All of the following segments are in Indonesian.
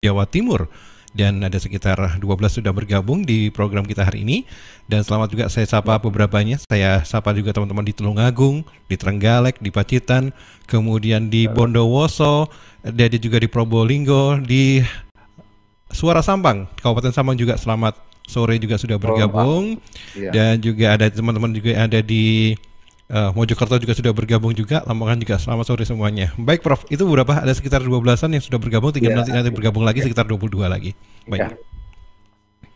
Jawa Timur. Dan ada sekitar 12 sudah bergabung di program kita hari ini. Dan selamat juga saya sapa beberapanya. Saya sapa juga teman-teman di Tulungagung, di Trenggalek, di Pacitan, kemudian di Bondowoso, ada juga di Probolinggo, di Suara Sampang, Kabupaten Sampang juga selamat sore juga sudah bergabung. Dan juga ada teman-teman juga yang ada di Mojokerto juga sudah bergabung juga, Lamongan juga selamat sore semuanya. Baik Prof, itu berapa? Ada sekitar 12-an yang sudah bergabung, tinggal nanti bergabung lagi sekitar 22 lagi. Baik.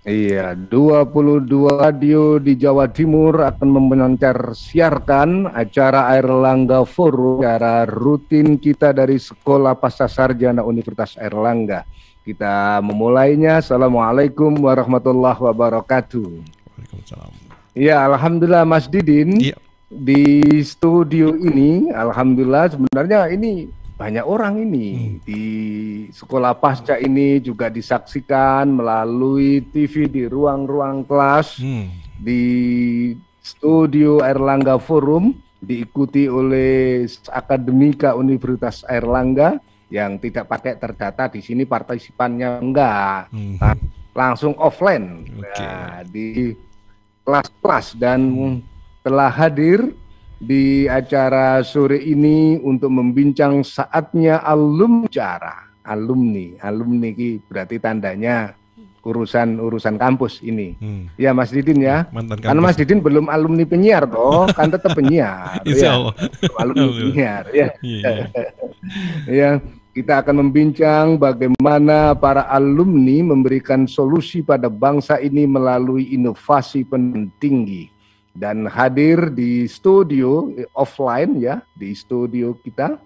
Iya, 22 radio di Jawa Timur akan memancar siarkan acara Airlangga Forum, acara rutin kita dari Sekolah Pascasarjana Universitas Airlangga. Kita memulainya. Assalamualaikum warahmatullahi wabarakatuh. Waalaikumsalam. Ya, alhamdulillah Mas Didin. Iya. Di studio ini, alhamdulillah sebenarnya ini banyak orang ini di Sekolah Pasca ini juga disaksikan melalui TV di ruang-ruang kelas, di studio Airlangga Forum diikuti oleh Akademika Universitas Airlangga yang tidak pakai terdata di sini partisipannya enggak, langsung offline. Nah, di kelas-kelas dan telah hadir di acara sore ini untuk membincang saatnya alumni ini berarti tandanya urusan kampus ini. Ya Mas Didin ya. Karena Mas Didin belum alumni penyiar toh, kan tetap penyiar. Insya Allah. Alumni penyiar ya. Ya, kita akan membincang bagaimana para alumni memberikan solusi pada bangsa ini melalui inovasi pendidikan tinggi. Dan hadir di studio offline ya, di studio kita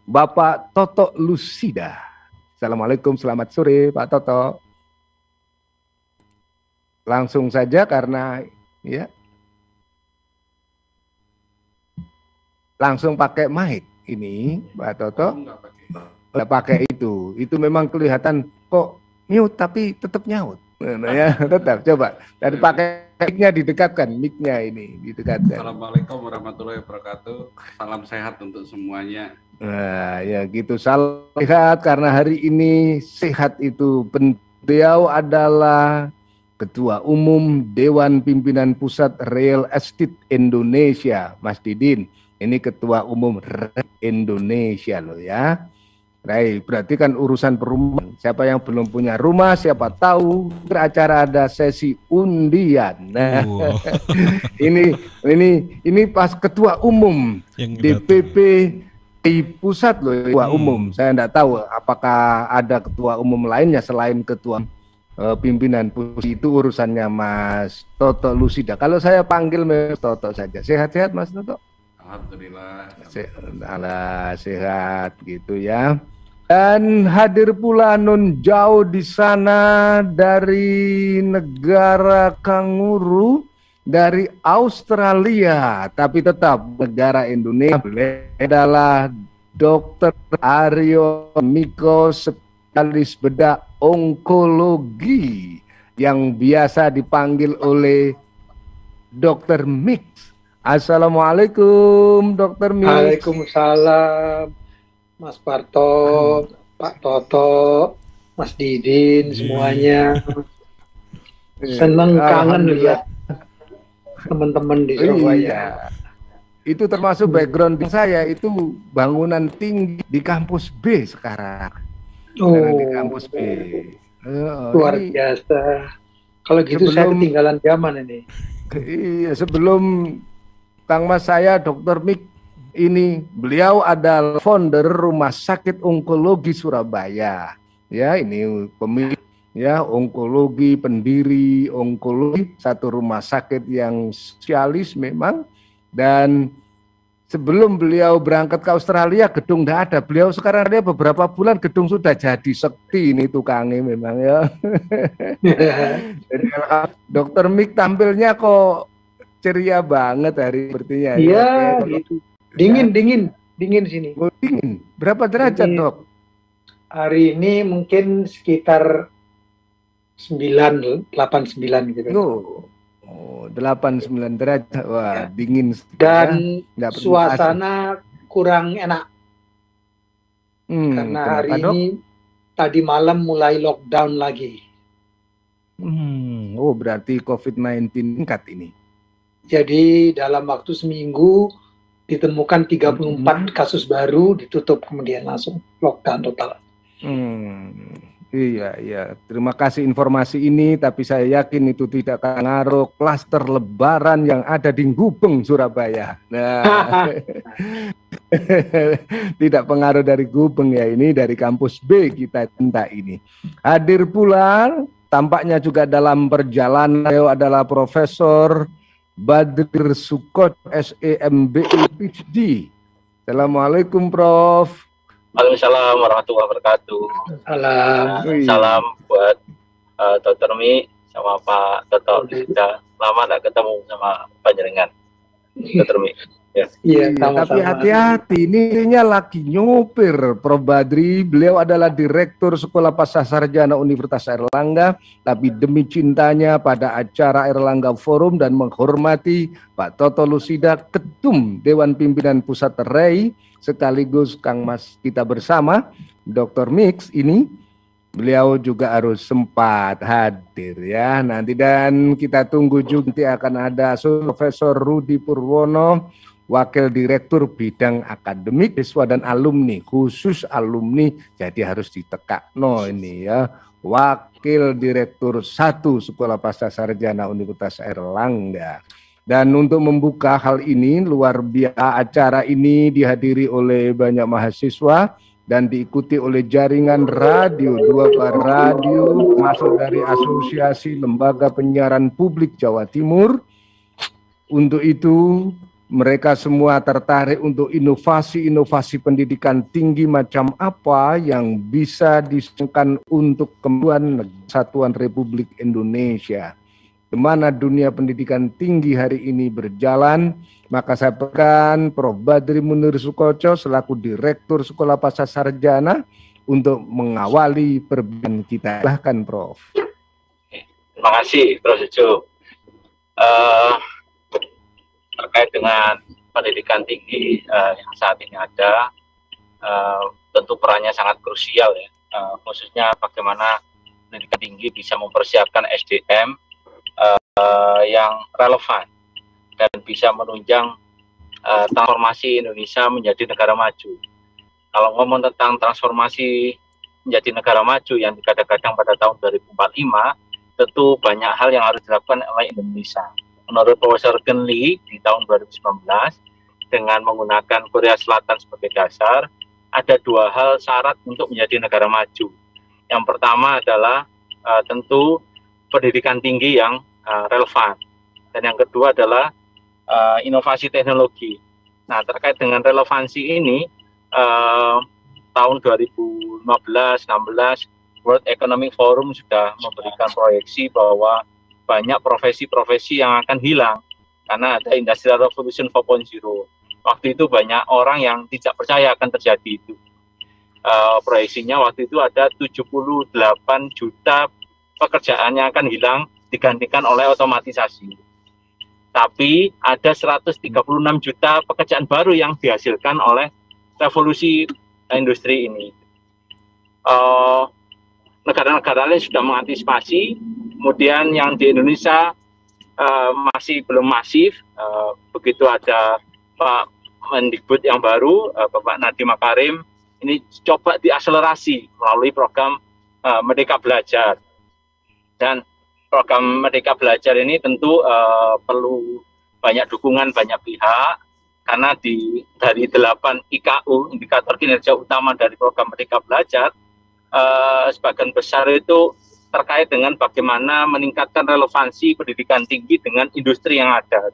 Bapak Toto Lusida. Assalamualaikum, selamat sore Pak Toto. Langsung saja karena ya langsung pakai mic ini Pak Toto. Nggak pakai itu memang kelihatan kok mute tapi tetap nyaut. Nah, ya tetap coba dari pakai mic-nya didekatkan, mic-nya ini didekatkan. Assalamualaikum warahmatullahi wabarakatuh. Salam sehat untuk semuanya. Nah, ya gitu, salam sehat karena hari ini sehat itu beliau adalah Ketua Umum Dewan Pimpinan Pusat Real Estate Indonesia, Mas Didin. Ini Ketua Umum Indonesia loh ya. Baik, berarti kan urusan perumahan. Siapa yang belum punya rumah, siapa tahu beracara ada sesi undian. Nah, ini pas ketua umum yang DPP di pusat loh, ketua umum. Saya enggak tahu apakah ada ketua umum lainnya selain ketua pimpinan pusat. Itu urusannya Mas Toto Lusida. Kalau saya panggil Mas Toto saja. Sehat-sehat Mas Toto? Alhamdulillah. Sehat gitu ya. Dan hadir pula non jauh di sana dari negara kanguru, dari Australia, tapi tetap negara Indonesia adalah Dr. Aryo Miko, spesialis bedah onkologi yang biasa dipanggil oleh Dr. Mix. Assalamualaikum Dr. Mix. Waalaikumsalam Mas Parto, Pak Toto, Mas Didin, semuanya. Seneng kangen lihat teman-teman di Surabaya. Itu termasuk background saya, itu bangunan tinggi di kampus B sekarang. Di kampus B. Luar biasa. Kalau gitu saya ketinggalan zaman ini. Iya, sebelum Kang Mas saya Dr. Mik ini, beliau adalah founder Rumah Sakit Onkologi Surabaya. Ya, ini pemilik ya onkologi, pendiri onkologi, satu rumah sakit yang spesialis memang. Dan sebelum beliau berangkat ke Australia, gedung tidak ada. Beliau sekarang ada beberapa bulan, gedung sudah jadi sekti ini tukangnya memang ya. Jadi, Dr. Mik tampilnya kok ceria banget hari sepertinya. Iya, gitu. Dingin sini. Oh, dingin. Berapa derajat, Dok? Hari ini mungkin sekitar 8, 9 gitu. Oh, 8-9 derajat. Wah, ya. Dingin. Dan ya. Suasana kurang enak. Karena hari ini tadi malam mulai lockdown lagi. Oh, berarti COVID-19 meningkat ini. Jadi dalam waktu seminggu ditemukan 34 kasus baru, ditutup kemudian langsung lockdown total. Iya. Terima kasih informasi ini, tapi saya yakin itu tidak akan ngaruh klaster lebaran yang ada di Gubeng, Surabaya. Nah, tidak pengaruh dari Gubeng ya, ini dari kampus B kita cinta ini. Hadir pula, tampaknya juga dalam perjalanan adalah Profesor Badri Sukot, SEMBI PhD. Assalamualaikum, Prof. Waalaikumsalam warahmatullahi wabarakatuh. Salam buat Dr. Mi sama Pak Toto. Sudah lama tak ketemu sama panjenengan, Dr. Mi. Ya. Iya, tapi hati-hati, ini lagi nyopir, Prof. Badri. Beliau adalah Direktur Sekolah Pascasarjana Universitas Airlangga, tapi demi cintanya pada acara Airlangga Forum dan menghormati Pak Toto Lusida, Ketum Dewan Pimpinan Pusat REI, sekaligus Kang Mas kita bersama, Dr. Mix ini, beliau juga harus sempat hadir ya nanti, dan kita tunggu juga nanti akan ada Profesor Rudi Purwono, Wakil Direktur Bidang Akademik, Siswa dan Alumni, khusus alumni, jadi harus ditekakno ini ya, Wakil Direktur 1 Sekolah Pascasarjana Universitas Airlangga. Dan untuk membuka hal ini, luar biasa acara ini dihadiri oleh banyak mahasiswa dan diikuti oleh jaringan radio, 2 radio masuk dari Asosiasi Lembaga Penyiaran Publik Jawa Timur. Untuk itu, mereka semua tertarik untuk inovasi-inovasi pendidikan tinggi macam apa yang bisa disukseskan untuk kemajuan Kesatuan Republik Indonesia. Kemana dunia pendidikan tinggi hari ini berjalan, maka saya pekan Prof. Badri Munir Sukoco selaku Direktur Sekolah Pascasarjana untuk mengawali perbincangan kita. Silahkan, Prof. Terima kasih, Prof. Sujo. Terkait dengan pendidikan tinggi yang saat ini ada, tentu perannya sangat krusial ya, khususnya bagaimana pendidikan tinggi bisa mempersiapkan SDM yang relevan dan bisa menunjang transformasi Indonesia menjadi negara maju. Kalau ngomong tentang transformasi menjadi negara maju yang digadang-gadang pada tahun 2045, tentu banyak hal yang harus dilakukan oleh Indonesia. Menurut Profesor Gen Lee di tahun 2019, dengan menggunakan Korea Selatan sebagai dasar, ada 2 hal syarat untuk menjadi negara maju. Yang pertama adalah tentu pendidikan tinggi yang relevan, dan yang kedua adalah inovasi teknologi. Nah, terkait dengan relevansi ini, tahun 2015-16 World Economic Forum sudah memberikan proyeksi bahwa banyak profesi-profesi yang akan hilang karena ada Industrial Revolution 4.0. Waktu itu banyak orang yang tidak percaya akan terjadi itu. Proyeksinya waktu itu ada 78 juta pekerjaan yang akan hilang digantikan oleh otomatisasi. Tapi ada 136 juta pekerjaan baru yang dihasilkan oleh revolusi industri ini. Negara-negara lain sudah mengantisipasi, kemudian yang di Indonesia masih belum masif. Begitu ada Pak Mendikbud yang baru, Bapak Nadiem Makarim, ini coba diakselerasi melalui program Merdeka Belajar. Dan program Merdeka Belajar ini tentu perlu banyak dukungan banyak pihak, karena dari 8 IKU, indikator kinerja utama dari program Merdeka Belajar, sebagian besar itu terkait dengan bagaimana meningkatkan relevansi pendidikan tinggi dengan industri yang ada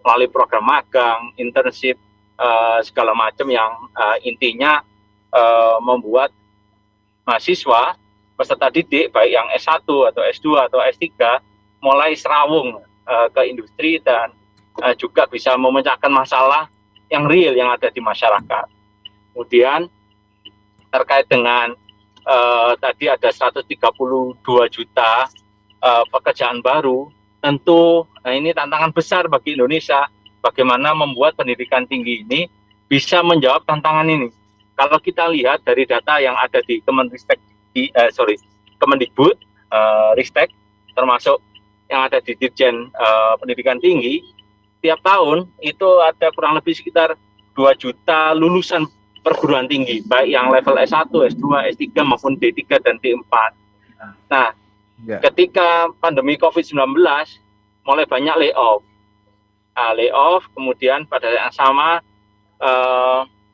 melalui program magang, internship, segala macam yang intinya membuat mahasiswa peserta didik baik yang S1 atau S2 atau S3 mulai serawung ke industri dan juga bisa memecahkan masalah yang real yang ada di masyarakat. Kemudian terkait dengan tadi ada 132 juta pekerjaan baru, tentu ini tantangan besar bagi Indonesia, bagaimana membuat pendidikan tinggi ini bisa menjawab tantangan ini. Kalau kita lihat dari data yang ada di Kemenristek Kemendikbud, Ristek, termasuk yang ada di Dirjen Pendidikan Tinggi, tiap tahun itu ada kurang lebih sekitar 2 juta lulusan perguruan tinggi, baik yang level S1, S2, S3 maupun D3 dan D4. Nah, ketika pandemi COVID-19 mulai banyak layoff. Layoff, kemudian pada saat yang sama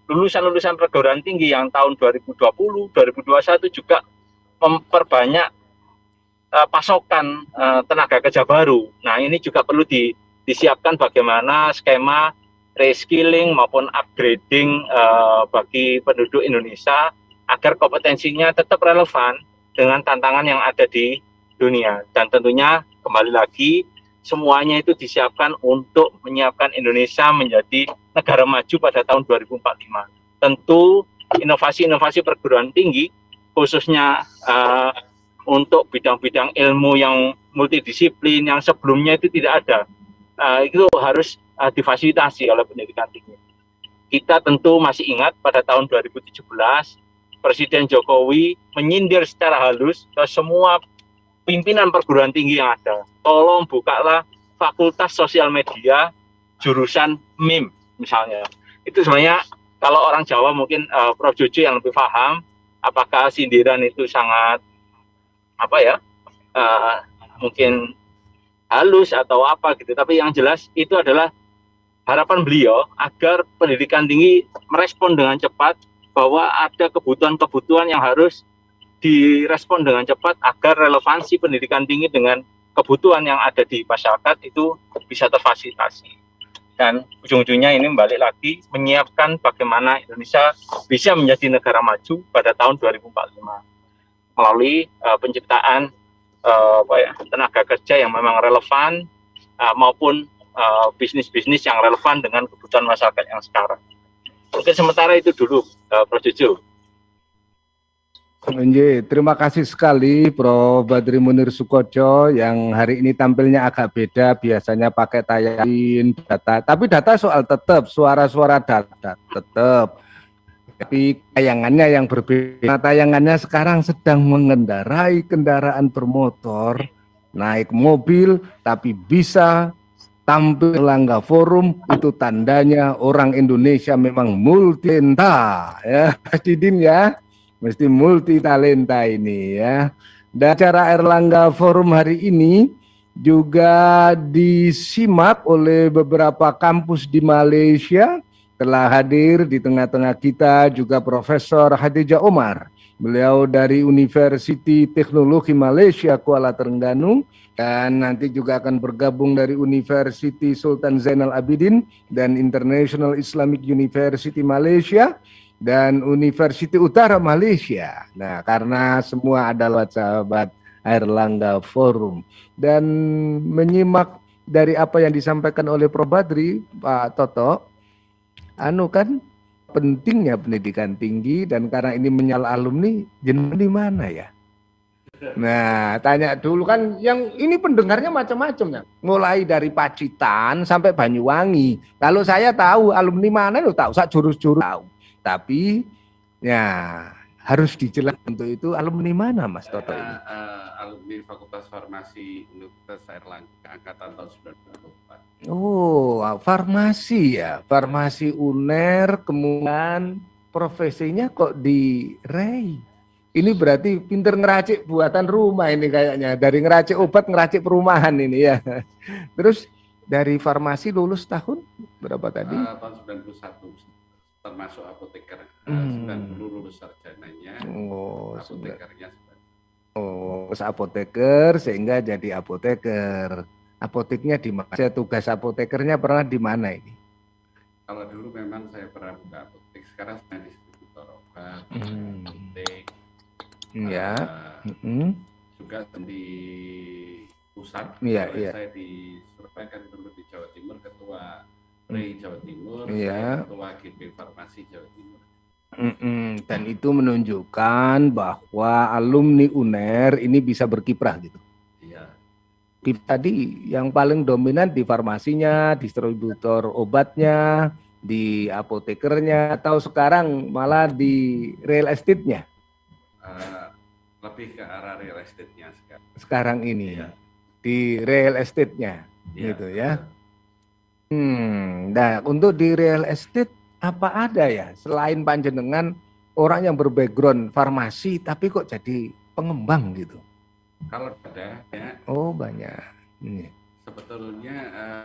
lulusan-lulusan perguruan tinggi yang tahun 2020, 2021 juga memperbanyak pasokan tenaga kerja baru. Nah, ini juga perlu disiapkan bagaimana skema reskilling maupun upgrading bagi penduduk Indonesia agar kompetensinya tetap relevan dengan tantangan yang ada di dunia. Dan tentunya kembali lagi semuanya itu disiapkan untuk menyiapkan Indonesia menjadi negara maju pada tahun 2045. Tentu inovasi-inovasi perguruan tinggi khususnya untuk bidang-bidang ilmu yang multidisiplin yang sebelumnya itu tidak ada, itu harus difasilitasi oleh pendidikan tinggi. Kita tentu masih ingat pada tahun 2017 Presiden Jokowi menyindir secara halus ke semua pimpinan perguruan tinggi yang ada, tolong bukalah fakultas sosial media jurusan MIM misalnya. Itu sebenarnya kalau orang Jawa mungkin Prof. Jojo yang lebih paham apakah sindiran itu sangat mungkin halus atau apa gitu, tapi yang jelas itu adalah harapan beliau agar pendidikan tinggi merespon dengan cepat bahwa ada kebutuhan-kebutuhan yang harus direspon dengan cepat agar relevansi pendidikan tinggi dengan kebutuhan yang ada di masyarakat itu bisa terfasilitasi. Dan ujung-ujungnya ini balik lagi menyiapkan bagaimana Indonesia bisa menjadi negara maju pada tahun 2045 melalui penciptaan tenaga kerja yang memang relevan maupun bisnis-bisnis yang relevan dengan kebutuhan masyarakat yang sekarang. Mungkin sementara itu dulu, Prof. Jojo. Terima kasih sekali Prof. Badri Munir Sukoco yang hari ini tampilnya agak beda, biasanya pakai tayangan data, tapi data soal tetap, suara-suara data tetap, tapi tayangannya yang berbeda. Nah, tayangannya sekarang sedang mengendarai kendaraan bermotor, naik mobil, tapi bisa tampil Erlangga Forum, itu tandanya orang Indonesia memang multi talenta, ya, Mas Didin ya. Mesti multi talenta ini ya. Dan acara Erlangga Forum hari ini juga disimak oleh beberapa kampus di Malaysia. Telah hadir di tengah-tengah kita juga Profesor Khadijah Omar. Beliau dari University Teknologi Malaysia Kuala Terengganu, dan nanti juga akan bergabung dari University Sultan Zainal Abidin dan International Islamic University Malaysia dan University Utara Malaysia. Nah, karena semua adalah sahabat Erlangga Forum, dan menyimak dari apa yang disampaikan oleh Prof. Badri, Pak Toto, kan pentingnya pendidikan tinggi, dan karena ini menyal alumni, jenengan di mana ya? Nah, tanya dulu kan, yang ini pendengarnya macam-macam ya, mulai dari Pacitan sampai Banyuwangi. Kalau saya tahu alumni mana, lo tahu, saya jurus-jurus tahu. Tapi ya harus dijelaskan untuk itu alumni mana Mas Toto ini? Alumni Fakultas Farmasi Universitas Airlangga angkatan tahun 1994. Oh, farmasi ya, farmasi UNER, kemudian profesinya kok di Rei. Ini berarti pinter ngeracik buatan rumah ini kayaknya, dari ngeracik obat ngeracik perumahan ini ya. Terus dari farmasi lulus tahun berapa tadi? Tahun 91. Termasuk apoteker, 90 lulus sarjananya, apotekernya. Oh, apoteker sehingga jadi apoteker. Apoteknya di mana? Tugas apotekernya pernah di mana ini? Kalau dulu memang saya pernah buka apotek, sekarang saya distributor obat, apotek. Ya. Juga di pusat. Saya di Surabaya kan dulu di Jawa Timur, ketua Rei Jawa Timur, ketua GP Farmasi Jawa Timur. Dan itu menunjukkan bahwa alumni UNER ini bisa berkiprah gitu. Iya. Tadi yang paling dominan di farmasinya, distributor obatnya, di apotekernya, atau sekarang malah di real estate-nya? lebih ke arah real estate-nya sekarang ini. Iya. Di real estate-nya, Iya, gitu ya. Nah, untuk di real estate apa ada ya selain panjenengan orang yang berbackground farmasi tapi kok jadi pengembang gitu? Kalau ada ya. Oh, banyak. Sebetulnya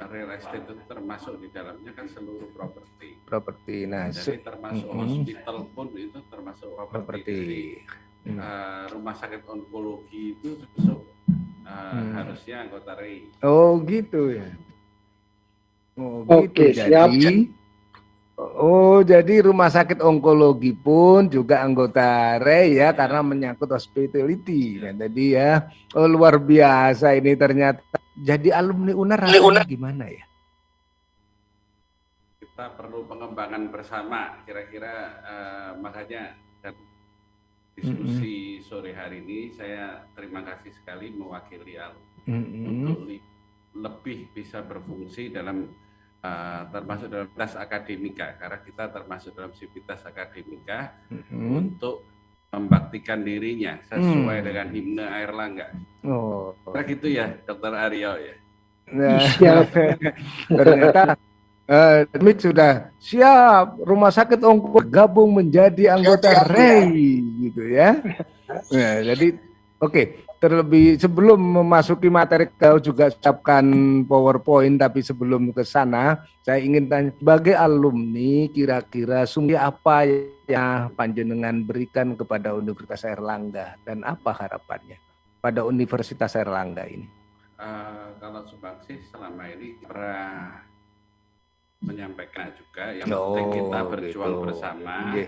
real estate itu termasuk di dalamnya kan seluruh properti. Properti. Nah, jadi termasuk hospital pun itu termasuk properti. Rumah sakit onkologi itu termasuk harusnya anggota REI. Oh, gitu ya. Oh, Oke, gitu. siap. Jadi rumah sakit onkologi pun juga anggota REI ya, karena menyangkut hospitality. Dan tadi ya, luar biasa ini ternyata. Jadi alumni UNER gimana ya? Kita perlu pengembangan bersama, kira-kira makanya dan diskusi sore hari ini saya terima kasih sekali mewakili alumni untuk lebih bisa berfungsi dalam termasuk dalam sivitas akademika, karena kita termasuk dalam sivitas akademika untuk membaktikan dirinya sesuai dengan himne Airlangga. Oh, nah gitu ya, Dr. Aryo ya. Nah, ternyata Mik sudah siap, rumah sakit onkologi gabung menjadi anggota REI gitu ya. Nah, jadi oke. Terlebih sebelum memasuki materi, kau juga siapkan PowerPoint, tapi sebelum ke sana saya ingin tanya, sebagai alumni kira-kira sumber apa yang panjenengan berikan kepada Universitas Airlangga dan apa harapannya pada Universitas Airlangga ini? Kalau Subangsih selama ini pernah menyampaikan juga yang penting kita berjuang bersama.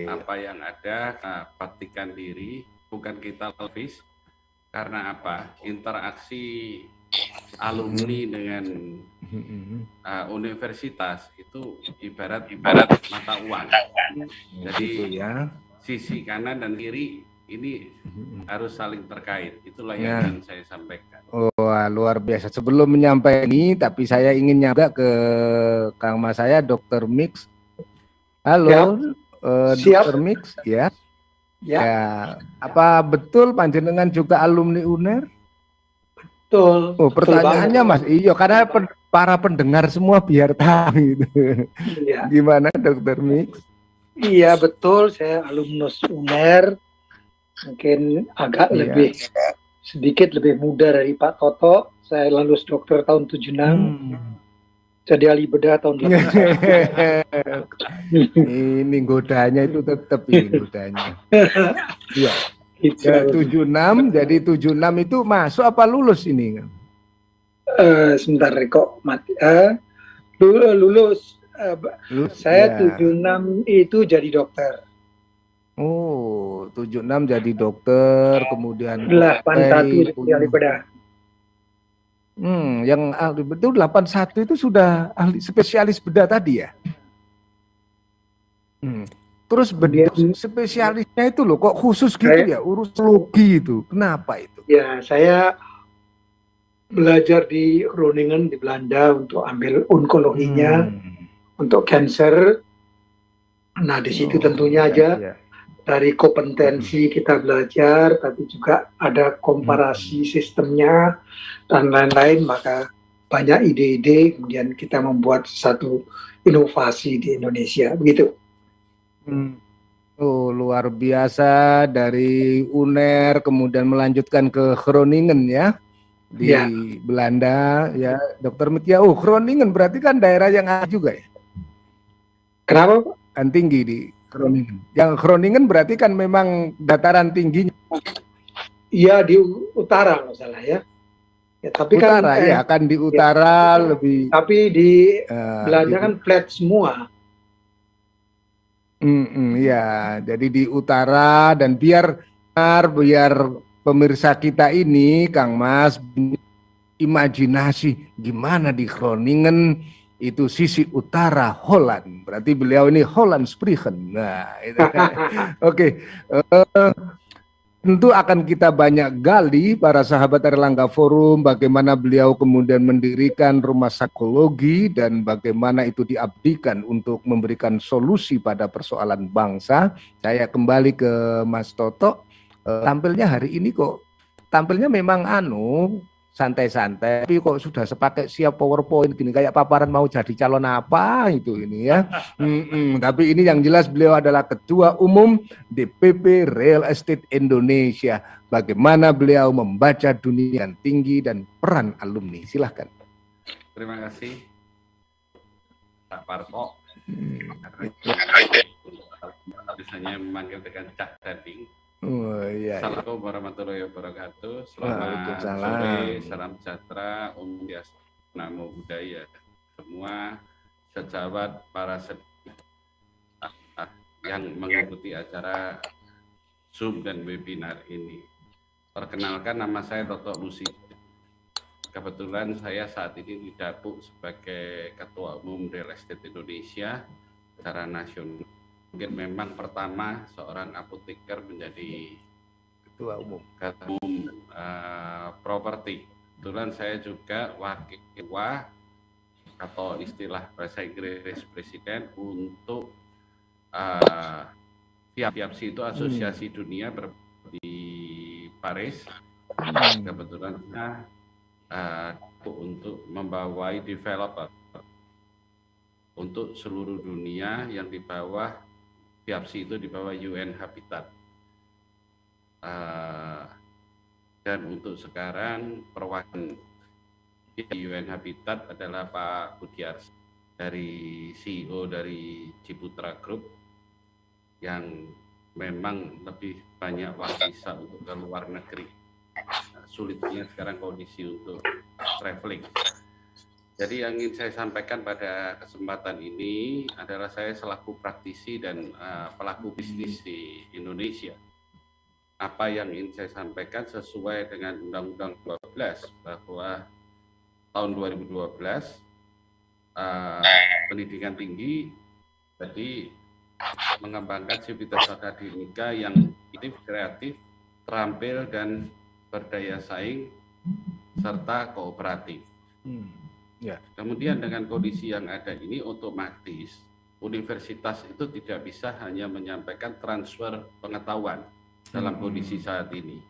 Apa yang ada, praktikan diri, bukan kita levis. Karena apa? Interaksi alumni dengan universitas itu ibarat mata uang. Jadi sisi kanan dan kiri ini harus saling terkait. Itulah yang ingin saya sampaikan. Wah, luar biasa. Sebelum menyampaikan ini, tapi saya ingin nyampe ke Kang Mas saya, Dr. Mix. Halo, Dr. Mix, ya. Ya, apa betul panjenengan juga alumni UNER? Betul. Oh, pertanyaannya Mas, iya karena para pendengar semua biar tahu gitu. Iya. Gimana Dr. Mix? Iya betul, saya alumnus UNER, mungkin agak lebih sedikit lebih muda dari Pak Toto. Saya lulus dokter tahun 76. Jadi ahli bedah tahun 81. Ini godanya itu tetap ini godanya. Iya. 76, jadi 76 itu masuk apa lulus ini? Sebentar kok mati. Lulus. Saya 76 itu jadi dokter. Oh, 76 jadi dokter, kemudian 81 jadi ahli bedah. Yang ahli betul 81 itu sudah ahli spesialis bedah tadi ya. Terus bedah spesialisnya itu loh kok khusus gitu ya, urus logi itu. Kenapa itu? Ya, saya belajar di Groningen di Belanda untuk ambil onkologinya untuk cancer. Nah, di situ tentunya aja dari kompetensi kita belajar, tapi juga ada komparasi sistemnya dan lain-lain, maka banyak ide-ide, kemudian kita membuat satu inovasi di Indonesia, begitu. Oh, luar biasa, dari UNER kemudian melanjutkan ke Groningen ya, di Belanda ya, Dr. Mitya. Oh, Groningen berarti kan daerah yang juga ya? Kenapa Pak? Kan tinggi di Groningen. Yang Groningen berarti kan memang dataran tingginya. Iya, di utara nggak salah ya. Ya, tapi utara kan, ya kan di utara lebih. Tapi di Belanda kan flat semua. Ya, jadi di utara, dan biar pemirsa kita ini, Kang Mas, imajinasi gimana di Groningen itu sisi utara Holland. Berarti beliau ini Holland Spreken. Nah, itu. Oke. Tentu akan kita banyak gali para sahabat Airlangga Forum, bagaimana beliau kemudian mendirikan rumah psikologi dan bagaimana itu diabdikan untuk memberikan solusi pada persoalan bangsa. Saya kembali ke Mas Toto. tampilnya hari ini kok tampilnya memang santai-santai, tapi kok sudah sepakai siap PowerPoint gini kayak paparan mau jadi calon apa itu ini ya. Tapi ini yang jelas beliau adalah Ketua Umum DPP Real Estate Indonesia. Bagaimana beliau membaca dunia yang tinggi dan peran alumni. Silahkan. Terima kasih Pak Parto. Biasanya memanggil dengan Cak Dading. Oh, iya, Assalamualaikum warahmatullahi wabarakatuh. Selamat sore, salam sejahtera, Om Swastiastu, Namo Buddhaya. Semua sejawat para yang mengikuti acara Zoom dan webinar ini. Perkenalkan, nama saya Toto Lusi. Kebetulan saya saat ini didapuk sebagai Ketua Umum Real Estate Indonesia secara nasional. Mungkin memang pertama seorang apoteker menjadi Ketua Umum properti. Kebetulan saya juga wakil ketua atau istilah bahasa Inggris presiden untuk FIAPSI itu Asosiasi Dunia di Paris. Kebetulan untuk membawai developer untuk seluruh dunia yang di bawah FIAPSI itu di bawah UN Habitat. Dan untuk sekarang perwakilan di UN Habitat adalah Pak Budiarso dari CEO dari Ciputra Group yang memang lebih banyak visa untuk ke luar negeri. Sulitnya sekarang kondisi untuk traveling. Jadi yang ingin saya sampaikan pada kesempatan ini adalah saya selaku praktisi dan pelaku bisnis di Indonesia. Apa yang ingin saya sampaikan sesuai dengan Undang-Undang 12 bahwa tahun 2012 pendidikan tinggi jadi mengembangkan sivitas akademika yang kreatif, terampil dan berdaya saing serta kooperatif. Ya. Kemudian dengan kondisi yang ada ini otomatis universitas itu tidak bisa hanya menyampaikan transfer pengetahuan dalam kondisi saat ini.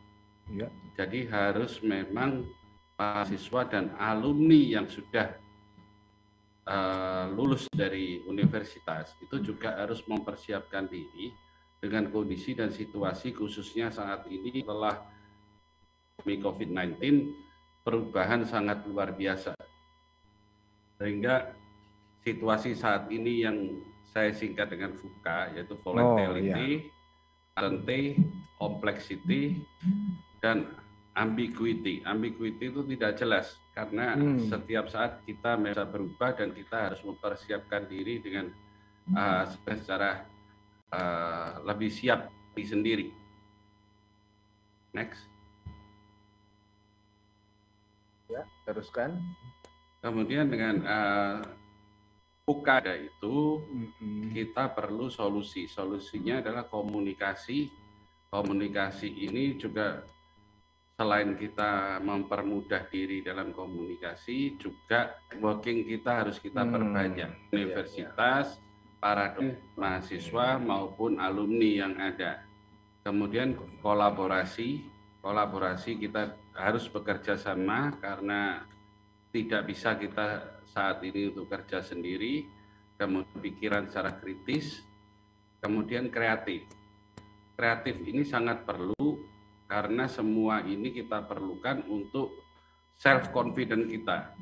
Ya. Jadi harus memang mahasiswa dan alumni yang sudah lulus dari universitas itu juga harus mempersiapkan diri dengan kondisi dan situasi khususnya saat ini setelah COVID-19 perubahan sangat luar biasa. Sehingga situasi saat ini yang saya singkat dengan VUCA yaitu volatility, uncertainty, complexity, dan ambiguity. Ambiguity itu tidak jelas karena setiap saat kita bisa berubah dan kita harus mempersiapkan diri dengan secara lebih siap diri sendiri. Next. Ya, teruskan. Kemudian dengan UKADA itu kita perlu solusi. Solusinya adalah komunikasi. Komunikasi ini juga selain kita mempermudah diri dalam komunikasi, juga working kita harus kita perbanyak. Universitas, para mahasiswa maupun alumni yang ada. Kemudian kolaborasi kita harus bekerja sama karena tidak bisa kita saat ini untuk kerja sendiri, kemudian pikiran secara kritis, kemudian kreatif. Kreatif ini sangat perlu karena semua ini kita perlukan untuk self-confident kita.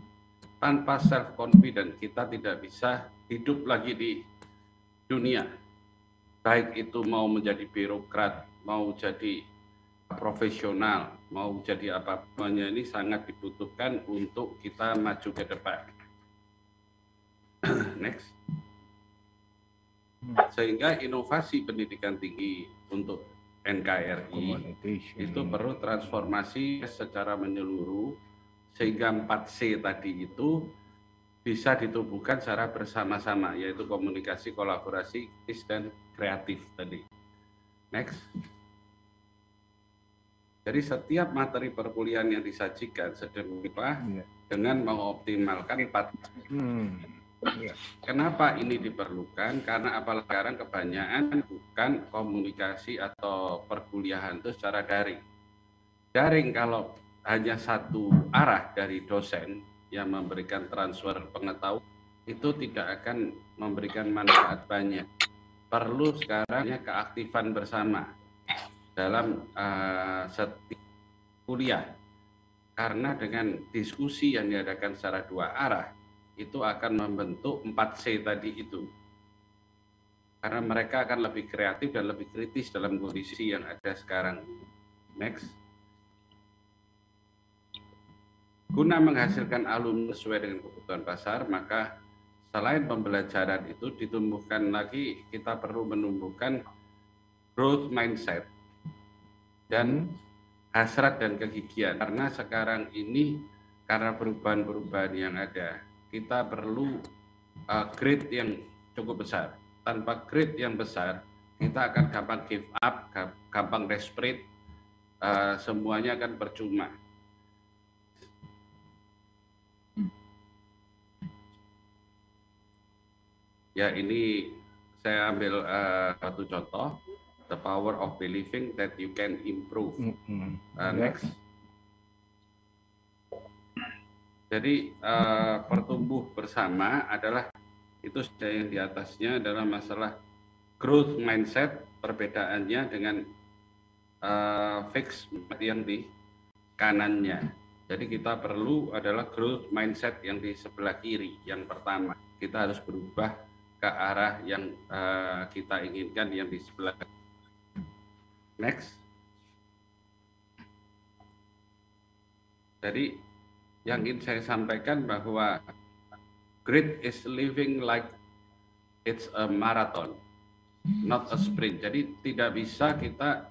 Tanpa self-confident kita tidak bisa hidup lagi di dunia. Baik itu mau menjadi birokrat, mau jadi profesional, mau jadi apa-apanya ini sangat dibutuhkan untuk kita maju ke depan. Next. Sehingga inovasi pendidikan tinggi untuk NKRI itu perlu transformasi secara menyeluruh sehingga 4C tadi itu bisa ditubuhkan secara bersama-sama, yaitu komunikasi, kolaborasi, dan kreatif tadi. Next. Jadi setiap materi perkuliahan yang disajikan sedemikian dengan mengoptimalkan 4 Kenapa ini diperlukan? Karena apalagi sekarang kebanyakan bukan komunikasi atau perkuliahan itu secara daring. Daring kalau hanya satu arah dari dosen yang memberikan transfer pengetahuan, itu tidak akan memberikan manfaat banyak. Perlu sekarangnya keaktifan bersama dalam setiap kuliah. Karena dengan diskusi yang diadakan secara dua arah, itu akan membentuk 4C tadi itu. Karena mereka akan lebih kreatif dan lebih kritis dalam kondisi yang ada sekarang. Next. Guna menghasilkan alumni sesuai dengan kebutuhan pasar, maka selain pembelajaran itu ditumbuhkan lagi, kita perlu menumbuhkan growth mindset dan hasrat dan kegigihan. Karena sekarang ini, karena perubahan-perubahan yang ada, kita perlu grade yang cukup besar. Tanpa grade yang besar, kita akan gampang give up, gampang desperate, semuanya akan percuma. Ya, ini saya ambil satu contoh, the power of believing that you can improve. Next. Jadi pertumbuh bersama adalah itu yang di atasnya adalah masalah growth mindset, perbedaannya dengan fixed yang di kanannya. Jadi kita perlu adalah growth mindset yang di sebelah kiri. Yang pertama, kita harus berubah ke arah yang kita inginkan yang di sebelah. Next. Jadi yang ingin saya sampaikan bahwa grit is living like it's a marathon, not a sprint. Jadi tidak bisa kita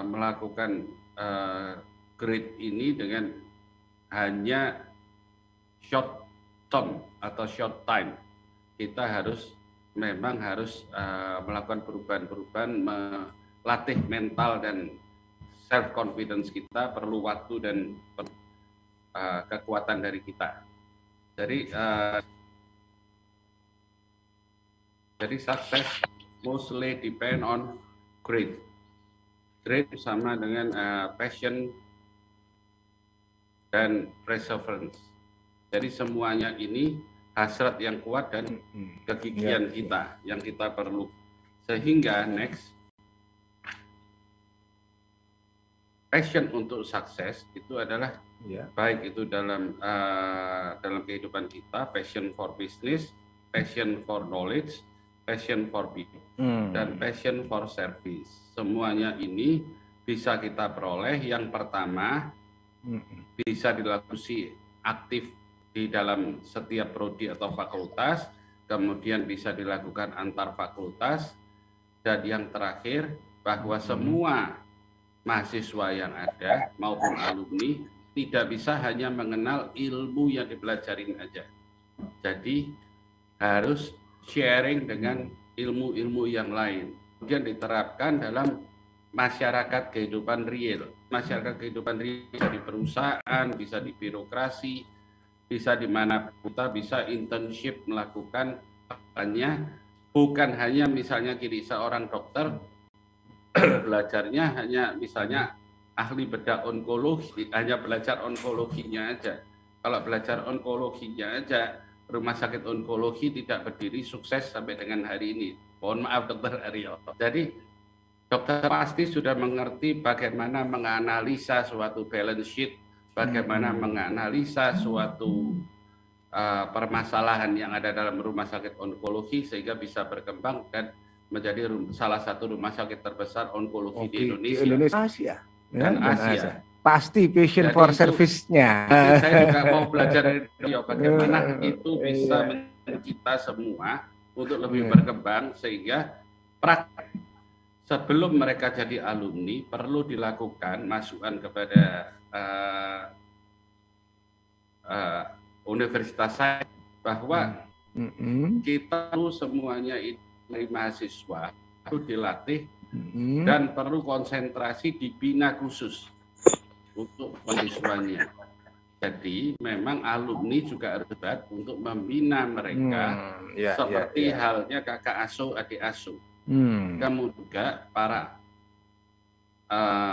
melakukan grit ini dengan hanya short term atau short time. Kita memang harus melakukan perubahan-perubahan, melatih mental dan self confidence kita, perlu waktu dan kekuatan dari kita. Jadi success mostly depend on grit. Grit sama dengan passion dan perseverance. Jadi semuanya ini hasrat yang kuat dan kegigihan kita yang kita perlu. Sehingga next, passion untuk sukses itu adalah baik itu dalam kehidupan kita, passion for business, passion for knowledge, passion for people, dan passion for service. Semuanya ini bisa kita peroleh. Yang pertama, bisa dilakukan aktif di dalam setiap prodi atau fakultas, kemudian bisa dilakukan antar fakultas, dan yang terakhir bahwa semua mahasiswa yang ada maupun alumni tidak bisa hanya mengenal ilmu yang dipelajarin aja. Jadi harus sharing dengan ilmu-ilmu yang lain. Kemudian diterapkan dalam masyarakat kehidupan real. Masyarakat kehidupan real bisa di perusahaan, bisa di birokrasi, bisa di mana kita bisa internship melakukan bukan hanya misalnya kiri seorang dokter belajarnya hanya misalnya ahli bedah onkologi, hanya belajar onkologinya aja. Kalau belajar onkologinya aja, rumah sakit onkologi tidak berdiri sukses sampai dengan hari ini. Mohon maaf Dokter Aryo. Jadi dokter pasti sudah mengerti bagaimana menganalisa suatu balance sheet, bagaimana menganalisa suatu permasalahan yang ada dalam rumah sakit onkologi sehingga bisa berkembang dan menjadi salah satu rumah sakit terbesar onkologi di Indonesia dan Asia. Pasti passion for service-nya. Saya juga mau belajar dari beliau bagaimana itu bisa menjadi kita semua untuk lebih berkembang sehingga praktek sebelum mereka jadi alumni perlu dilakukan masukan kepada universitas saya bahwa kita semuanya itu dari mahasiswa itu dilatih dan perlu konsentrasi dibina khusus untuk mahasiswanya. Jadi memang alumni juga harus hebat untuk membina mereka seperti halnya kakak asuh, adik asuh. Kemudian juga para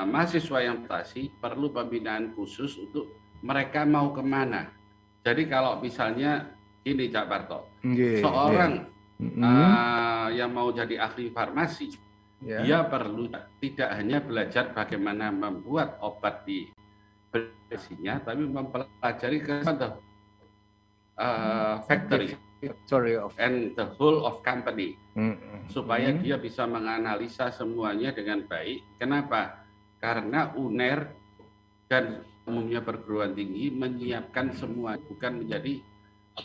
mahasiswa yang prestasi perlu pembinaan khusus untuk mereka mau kemana. Jadi kalau misalnya ini Cak Barto, seorang yang mau jadi ahli farmasi, dia perlu tidak hanya belajar bagaimana membuat obat di besinya, tapi mempelajari ke factory and the whole of company, supaya dia bisa menganalisa semuanya dengan baik. Kenapa? Karena UNER dan umumnya perguruan tinggi menyiapkan semua, bukan menjadi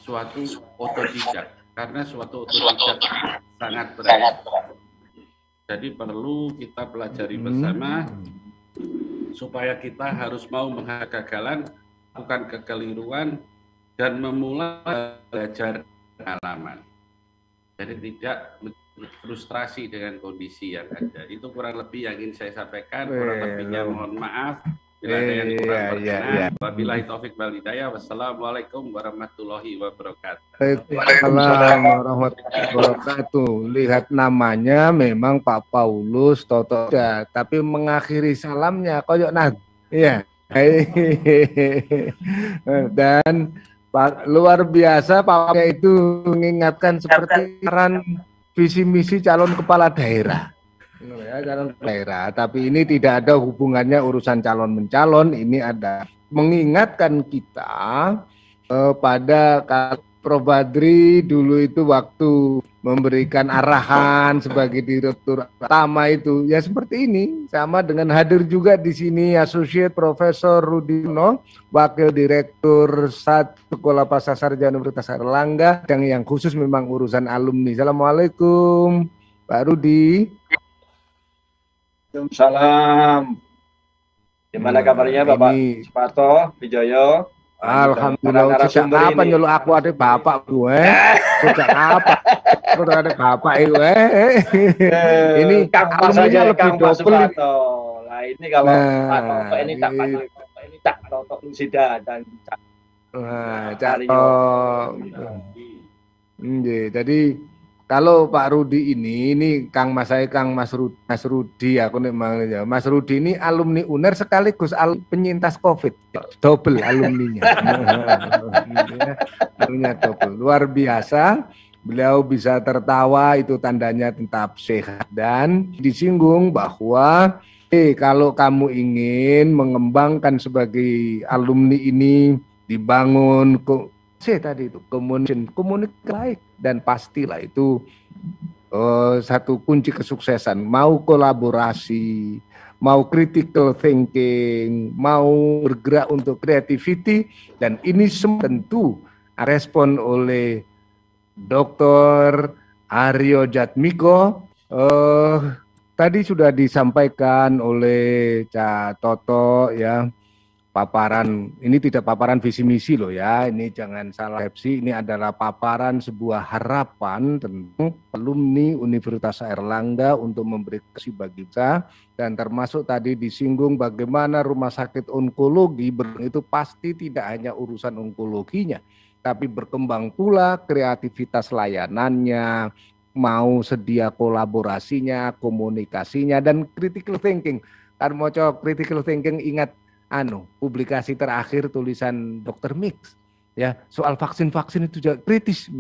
suatu otodidak, karena suatu otodidak sangat berat. Jadi perlu kita pelajari bersama supaya kita harus mau menghadapi kegagalan, bukan kekeliruan, dan memulai belajar pengalaman. Jadi tidak frustrasi dengan kondisi yang ada. Itu kurang lebih yang ingin saya sampaikan. Kurang lebihnya mohon maaf. Bila ada yang kurang berkenan. Wabillahi taufik wal hidayah. Wassalamualaikum warahmatullahi wabarakatuh. Waalaikumsalam warahmatullahi wabarakatuh. Lihat namanya memang Pak Paulus Toto, tapi mengakhiri salamnya koyok nah. Iya. Dan Pak, luar biasa Pak itu mengingatkan seperti saran visi misi calon kepala daerah. Ya, calon daerah, tapi ini tidak ada hubungannya urusan calon mencalon, ini ada mengingatkan kita pada Prof. Badri dulu itu waktu memberikan arahan sebagai direktur utama itu ya seperti ini, sama dengan hadir juga di sini Associate Profesor Rudino, Wakil Direktur Sekolah Pasca Sarjana Universitas Airlangga, yang khusus memang urusan alumni. Assalamualaikum Pak Rudi. Waalaikumsalam. Gimana kabarnya Bapak Suparto Wijoyo? Alhamdulillah. Sejak kapan nyuruh aku ada bapak gue? Sejak kapan? Aku ada bapak gue. Ini Kang saja lebih double. Nah ini kalau Pak Toto ini tak panggil ini Cak Toto Lusida dan Cak. Cak jadi kalau Pak Rudi ini Kang Mas saya Kang Mas Rudi aku nih manggilnya. Mas Rudi ini alumni UNER sekaligus penyintas COVID, double alumninya. Alumninya double, luar biasa. Beliau bisa tertawa itu tandanya tetap sehat dan disinggung bahwa kalau kamu ingin mengembangkan sebagai alumni ini dibangun tadi itu komunikasi baik dan pastilah itu satu kunci kesuksesan, mau kolaborasi, mau critical thinking, mau bergerak untuk creativity, dan ini semua tentu respon oleh Dr. Aryo Jatmiko. Tadi sudah disampaikan oleh Cak Toto ya, paparan ini tidak paparan visi misi loh ya, ini jangan salah persepsi, ini adalah paparan sebuah harapan tentang alumni Universitas Airlangga untuk memberi kasih bagi kita, dan termasuk tadi disinggung bagaimana rumah sakit onkologi itu pasti tidak hanya urusan onkologinya, tapi berkembang pula kreativitas layanannya, mau sedia kolaborasinya, komunikasinya, dan critical thinking. Kan mau coba critical thinking, ingat publikasi terakhir tulisan Dr. Mix ya, soal vaksin itu juga kritis.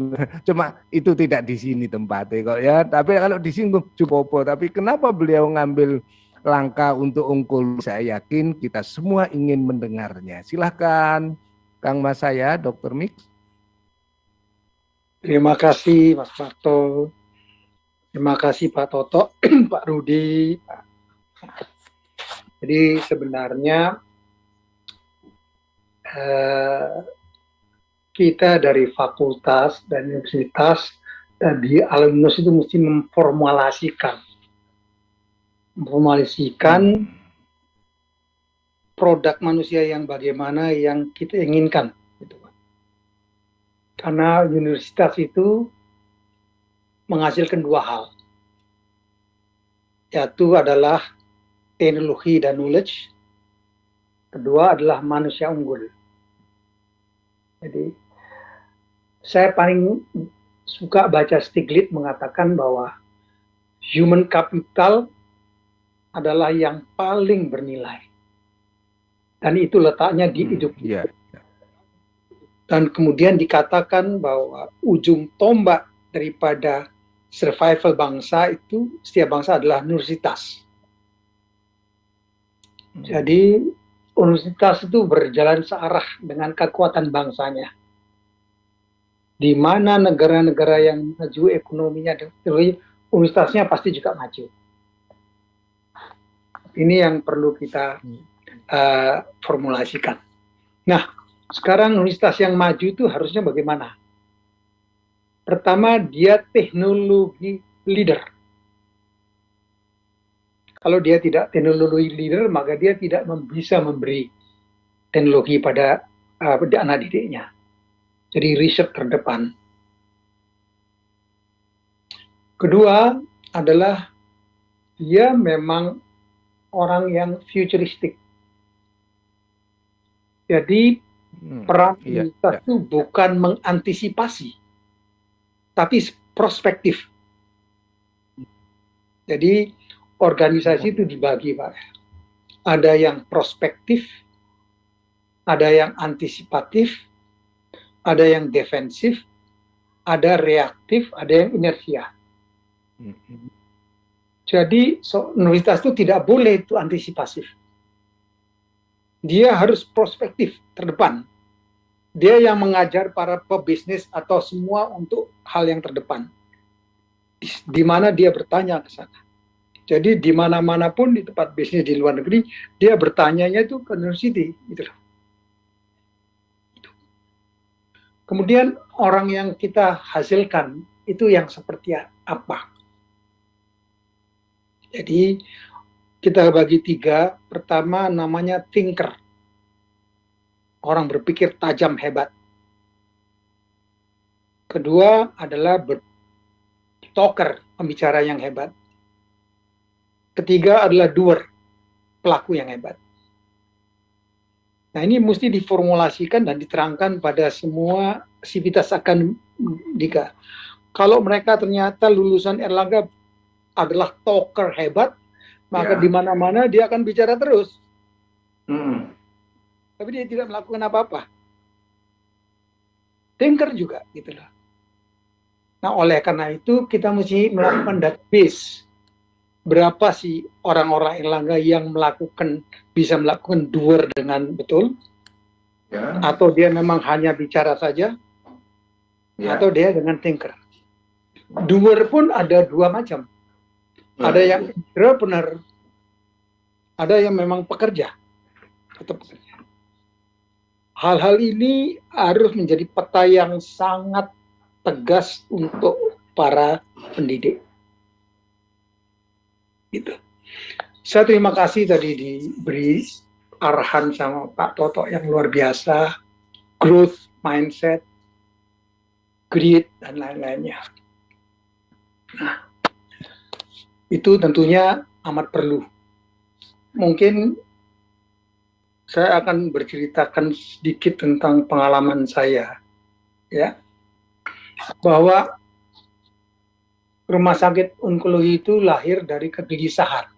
Cuma itu tidak di sini tempatnya kok ya, tapi kalau disinggung cukup. Tapi kenapa beliau ngambil langkah untuk onkologi, saya yakin kita semua ingin mendengarnya. Silahkan Kang Mas saya Dr. Mix. Terima kasih Mas Parto, terima kasih Pak Toto, Pak Rudi. Jadi sebenarnya kita dari fakultas dan universitas dan di alumnus itu mesti memformulasikan produk manusia yang bagaimana yang kita inginkan, gitu. Karena universitas itu menghasilkan dua hal, yaitu adalah teknologi dan knowledge, kedua adalah manusia unggul. Jadi saya paling suka baca Stiglitz mengatakan bahwa human capital adalah yang paling bernilai. Dan itu letaknya di hidup. Yeah. Dan kemudian dikatakan bahwa ujung tombak daripada survival bangsa itu, setiap bangsa adalah universitas. Jadi universitas itu berjalan searah dengan kekuatan bangsanya. Di mana negara-negara yang maju ekonominya, universitasnya pasti juga maju. Ini yang perlu kita formulasikan. Nah, sekarang universitas yang maju itu harusnya bagaimana? Pertama, dia teknologi leader. Kalau dia tidak teknologi leader, maka dia tidak bisa memberi teknologi pada anak didiknya. Jadi riset terdepan. Kedua adalah dia memang orang yang futuristik. Jadi peran universitas itu bukan mengantisipasi, tapi prospektif. Jadi organisasi itu dibagi, Pak. Ada yang prospektif, ada yang antisipatif, ada yang defensif, ada reaktif, ada yang inersia. Jadi universitas itu tidak boleh itu antisipasif. Dia harus prospektif, terdepan. Dia yang mengajar para pebisnis atau semua untuk hal yang terdepan. Di mana dia bertanya ke sana. Jadi di mana-mana pun di tempat bisnis di luar negeri, dia bertanyanya itu ke university. Gitu. Kemudian orang yang kita hasilkan itu yang seperti apa? Jadi kita bagi tiga. Pertama namanya thinker. Orang berpikir tajam hebat. Kedua adalah talker, pembicara yang hebat. Ketiga adalah doer, pelaku yang hebat. Nah ini mesti diformulasikan dan diterangkan pada semua sivitas akademika. Kalau mereka ternyata lulusan Erlangga adalah talker hebat, maka di mana-mana dia akan bicara terus. Tapi dia tidak melakukan apa-apa. Thinker juga, gitu loh. Nah, oleh karena itu kita mesti melakukan database. Berapa sih orang-orang Erlangga yang bisa melakukan doer dengan betul? Atau dia memang hanya bicara saja? Atau dia dengan thinker? Doer pun ada dua macam. Ada yang entrepreneur, ada yang memang pekerja. Hal-hal ini harus menjadi peta yang sangat tegas untuk para pendidik. Gitu. Saya terima kasih tadi diberi arahan sama Pak Toto yang luar biasa, growth mindset, greed dan lain-lainnya. Nah, itu tentunya amat perlu. Mungkin saya akan berceritakan sedikit tentang pengalaman saya, ya, bahwa rumah sakit onkologi itu lahir dari kegelisahan.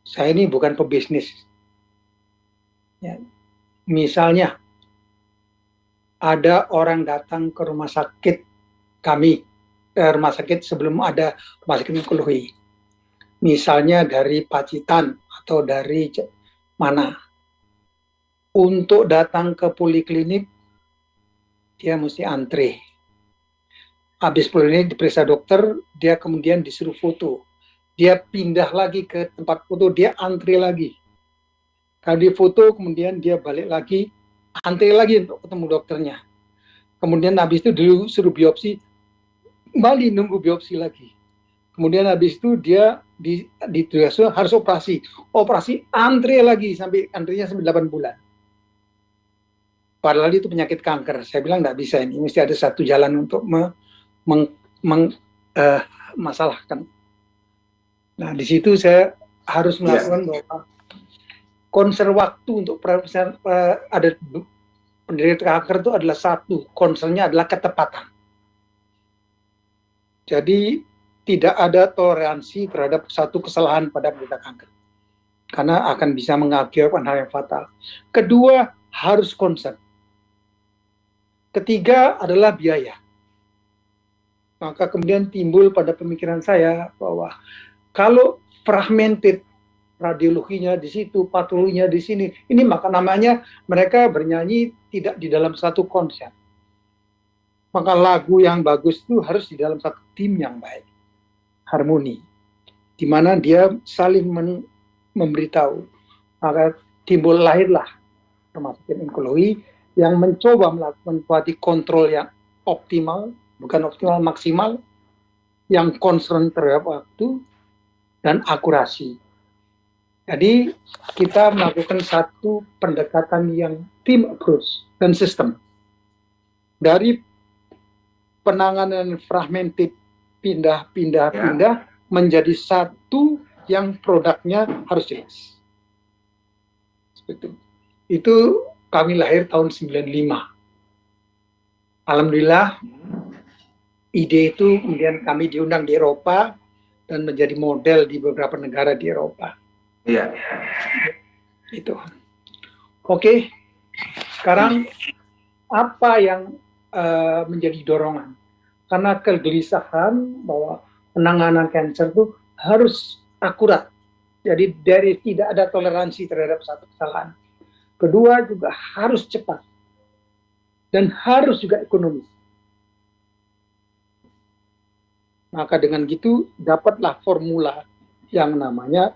Saya ini bukan pebisnis. Ya. Misalnya, ada orang datang ke rumah sakit kami, rumah sakit sebelum ada rumah sakit onkologi. Misalnya dari Pacitan atau dari mana. Untuk datang ke poliklinik, dia mesti antre. Habis poliklinik diperiksa dokter, dia kemudian disuruh foto. Dia pindah lagi ke tempat foto, dia antre lagi. Kalau di foto, kemudian dia balik lagi, antre lagi untuk ketemu dokternya. Kemudian habis itu disuruh biopsi, kembali nunggu biopsi lagi. Kemudian habis itu dia harus operasi. Operasi antre lagi, sampai antrenya sampai 8 bulan. Padahal itu penyakit kanker. Saya bilang nggak bisa ini, mesti ada satu jalan untuk masalahkan. Nah, di situ saya harus melakukan bahwa konser waktu untuk ada penderita kanker itu adalah satu, concernnya adalah ketepatan. Jadi tidak ada toleransi terhadap satu kesalahan pada penderita kanker, karena akan bisa mengakibatkan hal yang fatal. Kedua, harus concern. Ketiga adalah biaya. Maka kemudian timbul pada pemikiran saya bahwa kalau fragmented, radiologinya di situ, patologinya di sini, ini maka namanya mereka bernyanyi tidak di dalam satu konsep. Maka lagu yang bagus itu harus di dalam satu tim yang baik, harmoni, di mana dia saling memberitahu. Maka timbul lahirlah rumah sakit onkologi yang mencoba melakukan quality control yang optimal, bukan optimal, maksimal, yang concern terhadap waktu dan akurasi. Jadi kita melakukan satu pendekatan yang team approach dan sistem. Dari penanganan fragmented, pindah menjadi satu yang produknya harus jelas. Seperti itu kami lahir tahun 95. Alhamdulillah, ide itu kemudian kami diundang di Eropa dan menjadi model di beberapa negara di Eropa. Iya. Itu. Oke, sekarang apa yang menjadi dorongan? Karena kegelisahan bahwa penanganan kanker itu harus akurat. Jadi dari tidak ada toleransi terhadap satu kesalahan. Kedua juga harus cepat. Dan harus juga ekonomis. Maka dengan gitu dapatlah formula yang namanya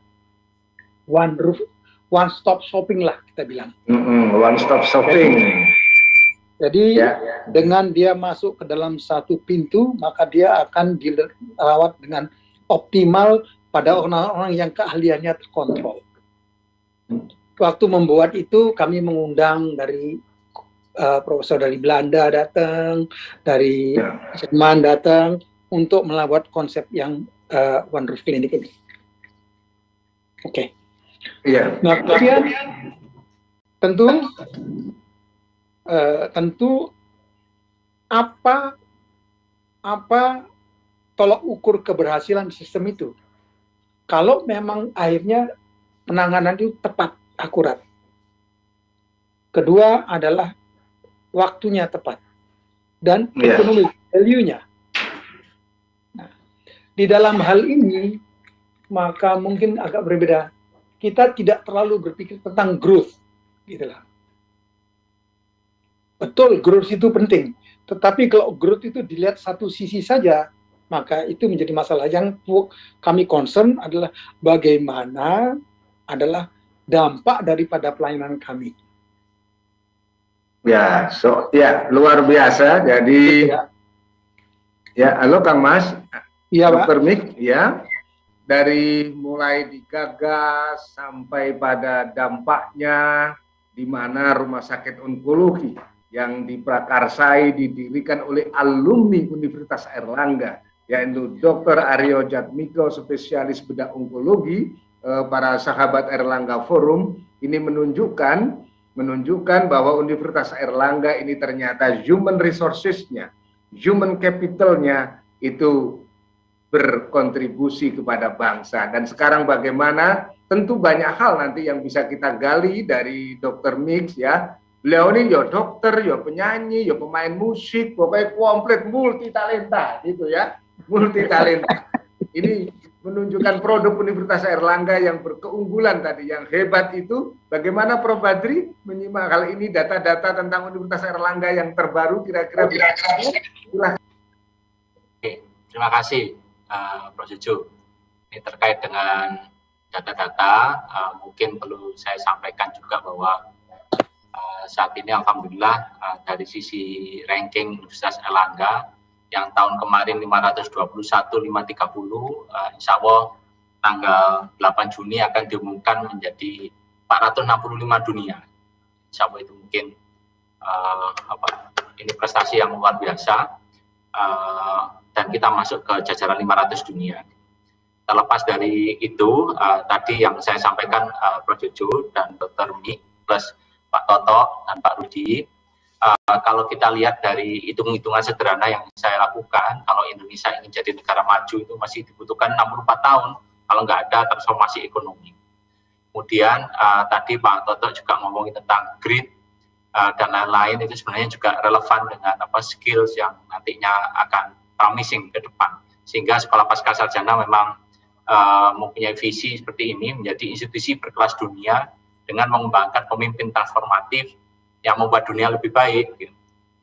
one stop shopping lah kita bilang. One stop shopping. Jadi dengan dia masuk ke dalam satu pintu, maka dia akan dirawat dengan optimal pada orang-orang yang keahliannya terkontrol. Waktu membuat itu kami mengundang dari profesor dari Belanda datang, dari Jerman datang untuk membuat konsep yang One Roof Clinic ini. Oke. Iya. Nah, kemudian tentu apa tolak ukur keberhasilan sistem itu. Kalau memang akhirnya penanganan itu tepat, akurat. Kedua adalah waktunya tepat dan ekonomi value-nya. Nah, di dalam hal ini maka mungkin agak berbeda. Kita tidak terlalu berpikir tentang growth, gitulah. Betul, growth itu penting. Tetapi kalau growth itu dilihat satu sisi saja, maka itu menjadi masalah. Yang kami concern adalah bagaimana adalah dampak daripada pelayanan kami. Ya, luar biasa. Jadi, halo Kang Mas, Dr. Mik, ya. Dari mulai digagas sampai pada dampaknya, di mana rumah sakit onkologi yang diprakarsai didirikan oleh alumni Universitas Airlangga, yaitu Dr. Aryo Jatmiko, spesialis bedah onkologi, para sahabat Airlangga Forum, ini menunjukkan bahwa Universitas Airlangga ini ternyata human resources-nya, human capital-nya itu berkontribusi kepada bangsa. Dan sekarang bagaimana? Tentu banyak hal nanti yang bisa kita gali dari Dr. Mix, ya. Beliau ini ya dokter, ya penyanyi, ya pemain musik, pokoknya komplit multi talenta gitu ya, multi talenta. Ini menunjukkan produk Universitas Airlangga yang berkeunggulan tadi, yang hebat itu. Bagaimana Prof. Badri menyimak hal ini, data-data tentang Universitas Airlangga yang terbaru kira-kira bisa? Oke, terima kasih Prof. Jojo. Ini terkait dengan data-data, mungkin perlu saya sampaikan juga bahwa saat ini alhamdulillah dari sisi ranking Universitas Airlangga yang tahun kemarin 521, 530, insya Allah tanggal 8 Juni akan diumumkan menjadi 465 dunia. Insya Allah itu mungkin ini prestasi yang luar biasa, dan kita masuk ke jajaran 500 dunia. Terlepas dari itu, tadi yang saya sampaikan Prof. Jojo dan Dr. Mik plus Pak Toto dan Pak Rudi, Kalau kita lihat dari hitung-hitungan sederhana yang saya lakukan, kalau Indonesia ingin jadi negara maju itu masih dibutuhkan 64 tahun kalau nggak ada transformasi ekonomi. Kemudian tadi Pak Toto juga ngomongin tentang grid dan lain-lain, itu sebenarnya juga relevan dengan skills yang nantinya akan promising ke depan. Sehingga Sekolah Pascasarjana memang mempunyai visi seperti ini, menjadi institusi berkelas dunia dengan mengembangkan pemimpin transformatif yang membuat dunia lebih baik.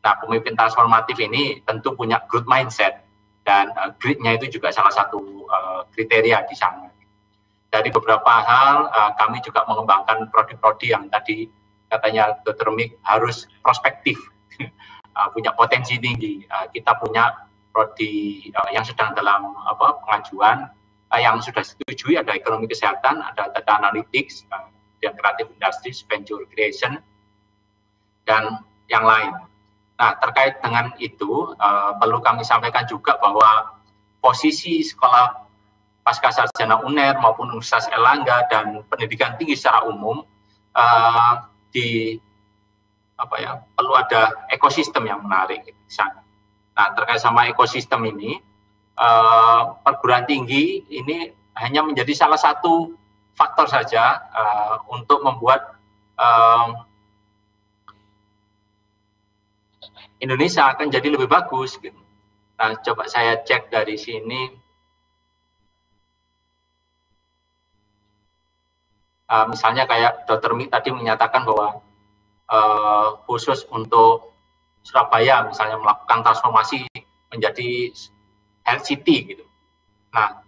Nah, pemimpin transformatif ini tentu punya growth mindset, dan grid-nya itu juga salah satu kriteria di sana. Dari beberapa hal, kami juga mengembangkan prodi-prodi yang tadi katanya Dr. Mik harus prospektif, punya potensi tinggi. Kita punya prodi yang sedang dalam pengajuan, yang sudah disetujui, ada ekonomi kesehatan, ada data analytics, dan creative industries, venture creation, dan yang lain. Nah, terkait dengan itu, perlu kami sampaikan juga bahwa posisi Sekolah Pascasarjana UNER maupun Universitas Airlangga dan pendidikan tinggi secara umum perlu ada ekosistem yang menarik di sana. Nah, terkait sama ekosistem ini, perguruan tinggi ini hanya menjadi salah satu faktor saja untuk membuat Indonesia akan jadi lebih bagus. Gitu. Nah, coba saya cek dari sini. Misalnya kayak Dr. Mi tadi menyatakan bahwa khusus untuk Surabaya misalnya melakukan transformasi menjadi health city gitu. Nah,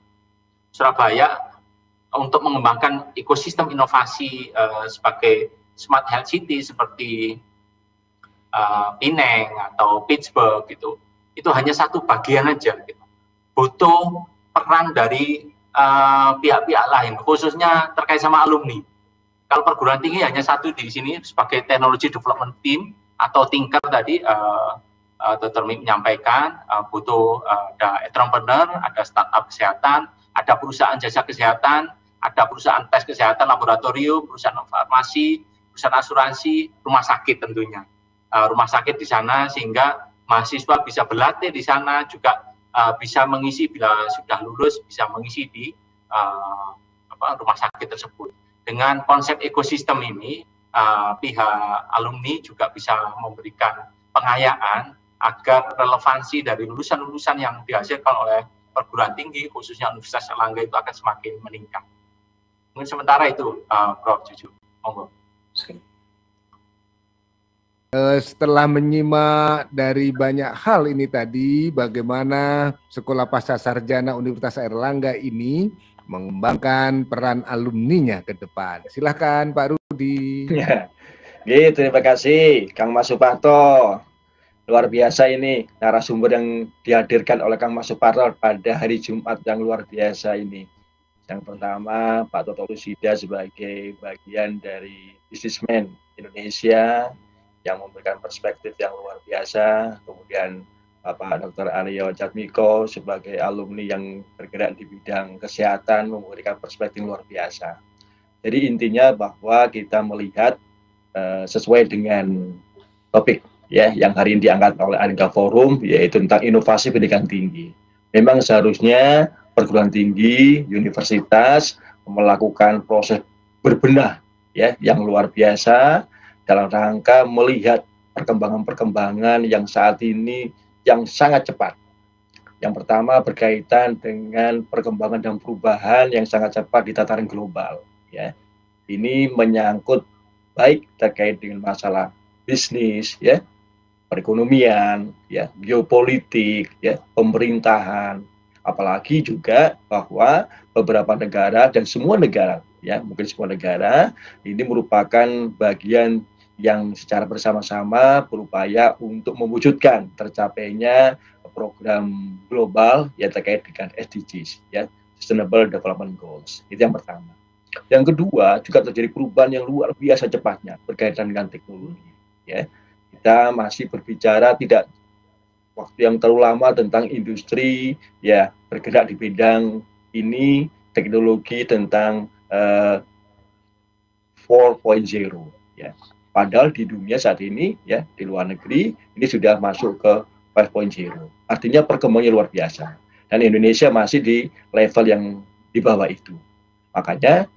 Surabaya untuk mengembangkan ekosistem inovasi sebagai smart health city seperti Pineng atau Pittsburgh gitu, itu hanya satu bagian aja gitu. Butuh peran dari pihak-pihak lain, khususnya terkait sama alumni. Kalau perguruan tinggi hanya satu di sini sebagai technology development team atau tinker tadi, Dr. Mik menyampaikan butuh ada entrepreneur, ada startup kesehatan, ada perusahaan jasa kesehatan, ada perusahaan tes kesehatan, laboratorium, perusahaan farmasi, perusahaan asuransi, rumah sakit tentunya. Rumah sakit di sana sehingga mahasiswa bisa berlatih di sana, juga bisa mengisi bila sudah lulus bisa mengisi di rumah sakit tersebut. Dengan konsep ekosistem ini, pihak alumni juga bisa memberikan pengayaan agar relevansi dari lulusan-lulusan yang dihasilkan oleh perguruan tinggi, khususnya Universitas Airlangga itu akan semakin meningkat. Mungkin sementara itu, Prof. Juju. Monggo. Setelah menyimak dari banyak hal ini tadi, bagaimana Sekolah Pascasarjana Universitas Airlangga ini mengembangkan peran alumninya ke depan. Silahkan Pak Rudi. Ya, terima kasih Kang Mas Suparto. Luar biasa ini narasumber yang dihadirkan oleh Kang Mas Suparto pada hari Jumat yang luar biasa ini. Yang pertama, Pak Toto Lusida sebagai bagian dari businessman Indonesia yang memberikan perspektif yang luar biasa. Kemudian Bapak Dr. Aryo Jatmiko sebagai alumni yang bergerak di bidang kesehatan memberikan perspektif luar biasa. Jadi intinya bahwa kita melihat sesuai dengan topik ya yang hari ini diangkat oleh Anika Forum, yaitu tentang inovasi pendidikan tinggi. Memang seharusnya perguruan tinggi, universitas melakukan proses berbenah ya yang luar biasa dalam rangka melihat perkembangan-perkembangan yang saat ini yang sangat cepat. Yang pertama berkaitan dengan perkembangan dan perubahan yang sangat cepat di tataran global. Ya, ini menyangkut baik terkait dengan masalah bisnis, ya, perekonomian, ya, geopolitik, ya, pemerintahan, apalagi juga bahwa beberapa negara dan semua negara, ya, mungkin semua negara ini merupakan bagian yang secara bersama-sama berupaya untuk mewujudkan tercapainya program global yang terkait dengan SDGs, ya, Sustainable Development Goals. Itu yang pertama. Yang kedua, juga terjadi perubahan yang luar biasa cepatnya berkaitan dengan teknologi. Ya, kita masih berbicara tidak waktu yang terlalu lama tentang industri, ya, bergerak di bidang ini teknologi tentang 4.0, ya. Padahal di dunia saat ini ya, di luar negeri ini sudah masuk ke 5.0. Artinya perkembangannya luar biasa. Dan Indonesia masih di level yang di bawah itu. Makanya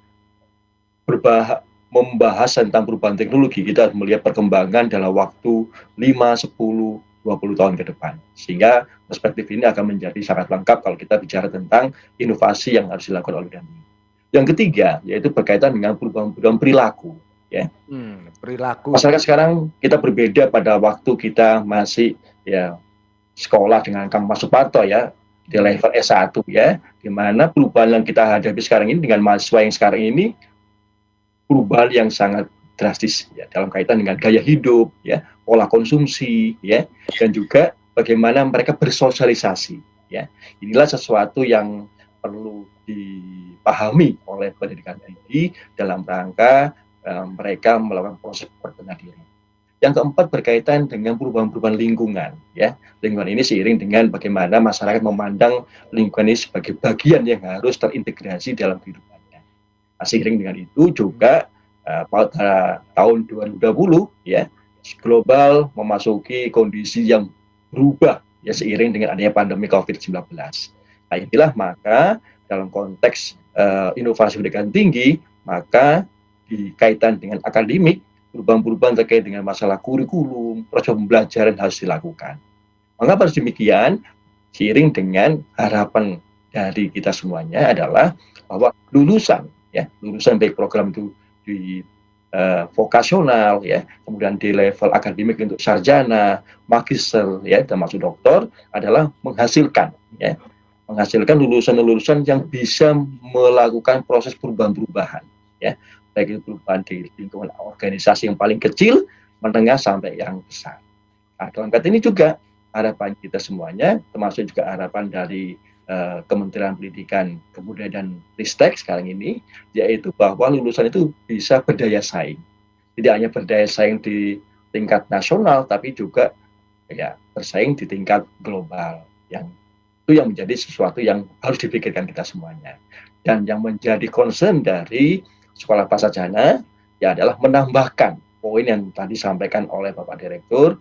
membahas tentang perubahan teknologi, kita harus melihat perkembangan dalam waktu 5, 10, 20 tahun ke depan. Sehingga perspektif ini akan menjadi sangat lengkap kalau kita bicara tentang inovasi yang harus dilakukan oleh Dami. Yang ketiga, yaitu berkaitan dengan perubahan perilaku. Ya. Perilaku. Masyarakat sekarang kita berbeda pada waktu kita masih ya sekolah dengan Kang Mas Suparto ya di level S1 ya, di mana perubahan yang kita hadapi sekarang ini dengan mahasiswa yang sekarang ini perubahan yang sangat drastis ya dalam kaitan dengan gaya hidup ya, pola konsumsi ya, dan juga bagaimana mereka bersosialisasi ya. Inilah sesuatu yang perlu dipahami oleh pendidikan tinggi dalam rangka mereka melakukan proses perbenah diri. Yang keempat berkaitan dengan perubahan-perubahan lingkungan ya. Lingkungan ini seiring dengan bagaimana masyarakat memandang lingkungan ini sebagai bagian yang harus terintegrasi dalam kehidupannya. Nah, seiring dengan itu juga pada tahun 2020 ya, global memasuki kondisi yang berubah ya seiring dengan adanya pandemi COVID-19. Nah, inilah maka dalam konteks inovasi pendidikan tinggi, maka dikaitan dengan akademik, perubahan-perubahan terkait dengan masalah kurikulum, proses pembelajaran harus dilakukan. Mengapa harus demikian? Seiring dengan harapan dari kita semuanya adalah bahwa lulusan baik program itu di vokasional ya, kemudian di level akademik untuk sarjana, magister ya, termasuk doktor adalah menghasilkan lulusan-lulusan yang bisa melakukan proses perubahan-perubahan ya, baik itu perubahan di lingkungan organisasi yang paling kecil, menengah sampai yang besar. Nah, dalam kaitan ini juga harapan kita semuanya, termasuk juga harapan dari Kementerian Pendidikan, Kebudayaan dan Ristek sekarang ini, yaitu bahwa lulusan itu bisa berdaya saing. Tidak hanya berdaya saing di tingkat nasional, tapi juga ya bersaing di tingkat global. Yang itu yang menjadi sesuatu yang harus dipikirkan kita semuanya. Dan yang menjadi concern dari Sekolah Pasajana ya adalah menambahkan poin yang tadi disampaikan oleh Bapak Direktur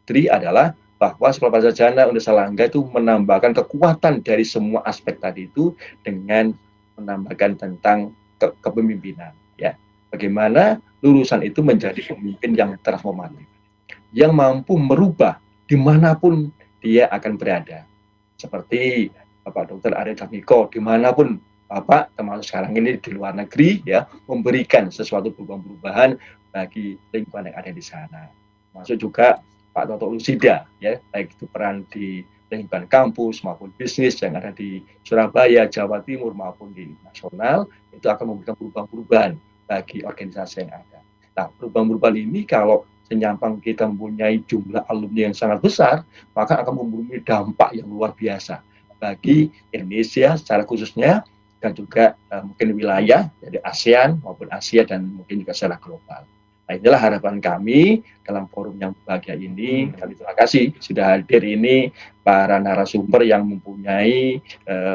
Tri adalah bahwa Sekolah Pasajana Universitas Erlangga itu menambahkan kekuatan dari semua aspek tadi itu dengan menambahkan tentang kepemimpinan ya. Bagaimana lulusan itu menjadi pemimpin yang transformatif, yang mampu merubah dimanapun dia akan berada. Seperti Bapak Dr. Arief Miko, dimanapun Bapak termasuk sekarang ini di luar negeri ya, memberikan sesuatu perubahan-perubahan bagi lingkungan yang ada di sana. Masuk juga Pak Toto Lusida ya, baik itu peran di lingkungan kampus maupun bisnis yang ada di Surabaya, Jawa Timur maupun di nasional, itu akan memberikan perubahan-perubahan bagi organisasi yang ada. Nah, perubahan-perubahan ini kalau senyampang kita mempunyai jumlah alumni yang sangat besar, maka akan mempunyai dampak yang luar biasa bagi Indonesia secara khususnya dan juga mungkin wilayah dari ASEAN maupun Asia dan mungkin juga secara global. Nah, inilah harapan kami dalam forum yang berbahagia ini. Kami terima kasih sudah hadir ini para narasumber yang mempunyai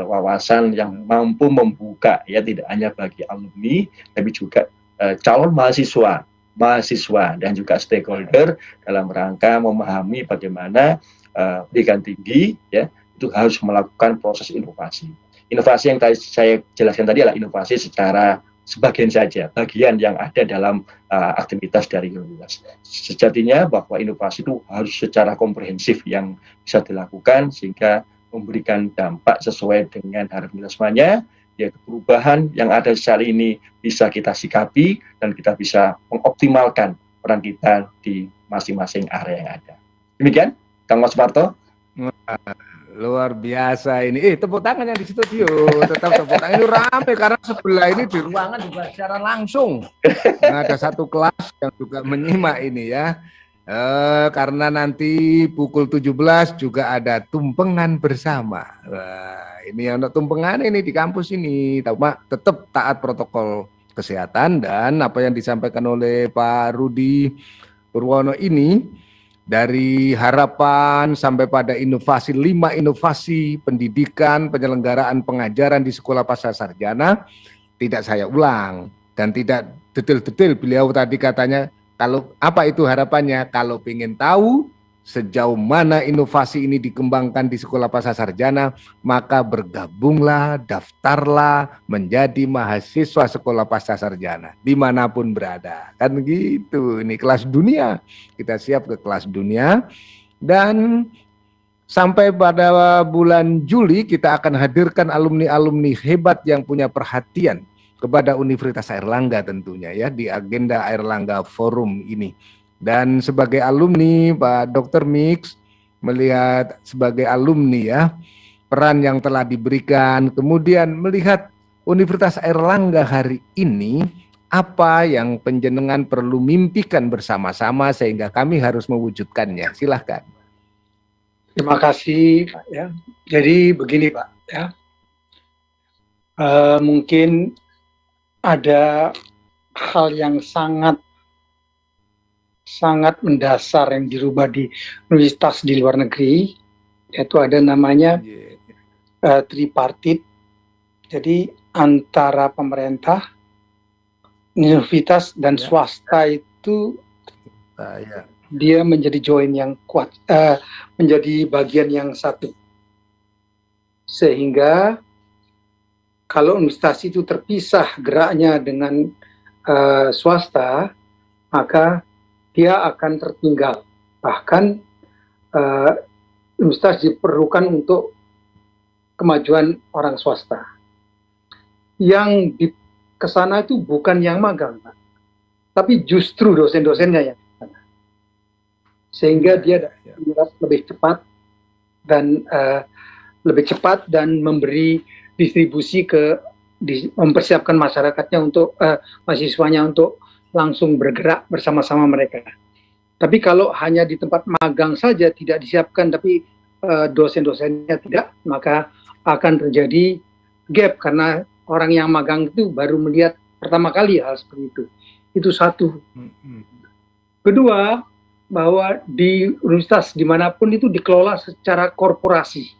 wawasan yang mampu membuka ya, tidak hanya bagi alumni tapi juga calon mahasiswa dan juga stakeholder dalam rangka memahami bagaimana pendidikan tinggi ya itu harus melakukan proses inovasi. Inovasi yang tadi saya jelaskan tadi adalah inovasi secara sebagian saja, bagian yang ada dalam aktivitas dari universitas. Sejatinya bahwa inovasi itu harus secara komprehensif yang bisa dilakukan sehingga memberikan dampak sesuai dengan harapan kita semuanya, yaitu perubahan yang ada saat ini bisa kita sikapi dan kita bisa mengoptimalkan peran kita di masing-masing area yang ada. Demikian, Kang Mas Suparto. Luar biasa ini. Tepuk tangan yang di studio. Tetap tepuk tangan ini ramai karena sebelah ini di ruangan juga secara langsung. Nah, ada satu kelas yang juga menyimak ini ya. Karena nanti pukul 17 juga ada tumpengan bersama. Wah, ini yang untuk tumpengan ini di kampus ini. Tetap taat protokol kesehatan dan apa yang disampaikan oleh Pak Rudi Purwono ini. Dari harapan sampai pada inovasi, 5 inovasi pendidikan, penyelenggaraan pengajaran di Sekolah Pasca Sarjana, tidak saya ulang dan tidak detail-detail. Beliau tadi katanya Kalau apa itu harapannya? Kalau ingin tahu sejauh mana inovasi ini dikembangkan di Sekolah Pascasarjana, maka bergabunglah, daftarlah menjadi mahasiswa Sekolah Pascasarjana dimanapun berada. Kan gitu, ini kelas dunia. Kita siap ke kelas dunia. Dan sampai pada bulan Juli kita akan hadirkan alumni-alumni hebat yang punya perhatian kepada Universitas Airlangga tentunya ya di agenda Airlangga Forum ini. Dan sebagai alumni, Pak Dr. Mix melihat sebagai alumni ya, peran yang telah diberikan, kemudian melihat Universitas Airlangga hari ini, apa yang penjenengan perlu mimpikan bersama-sama sehingga kami harus mewujudkannya. Silahkan. Terima kasih, Pak. Ya. Jadi begini, Pak. Ya. Mungkin ada hal yang sangat mendasar yang dirubah di universitas di luar negeri, yaitu ada namanya tripartit. Jadi antara pemerintah, universitas dan swasta itu dia menjadi join yang kuat, menjadi bagian yang satu. Sehingga kalau universitas itu terpisah geraknya dengan swasta, maka dia akan tertinggal. Bahkan universitas diperlukan untuk kemajuan orang swasta. Yang di kesana itu bukan yang magang, Pak, tapi justru dosen-dosennya yang kesana. Sehingga dia lebih cepat dan memberi distribusi mempersiapkan masyarakatnya untuk mahasiswanya untuk langsung bergerak bersama-sama mereka. Tapi kalau hanya di tempat magang saja tidak disiapkan, tapi dosen-dosennya tidak, maka akan terjadi gap karena orang yang magang itu baru melihat pertama kali hal seperti itu. Itu satu. Kedua, bahwa di universitas dimanapun itu dikelola secara korporasi.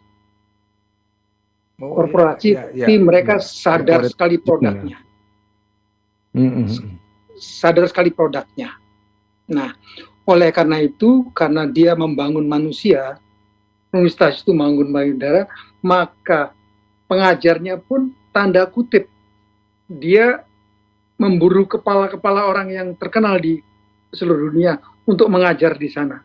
Mereka sadar sekali produknya. Sadar sekali produknya. Nah, oleh karena itu, karena dia membangun manusia, universitas itu membangun payudara, maka pengajarnya pun tanda kutip dia memburu kepala-kepala orang yang terkenal di seluruh dunia untuk mengajar di sana.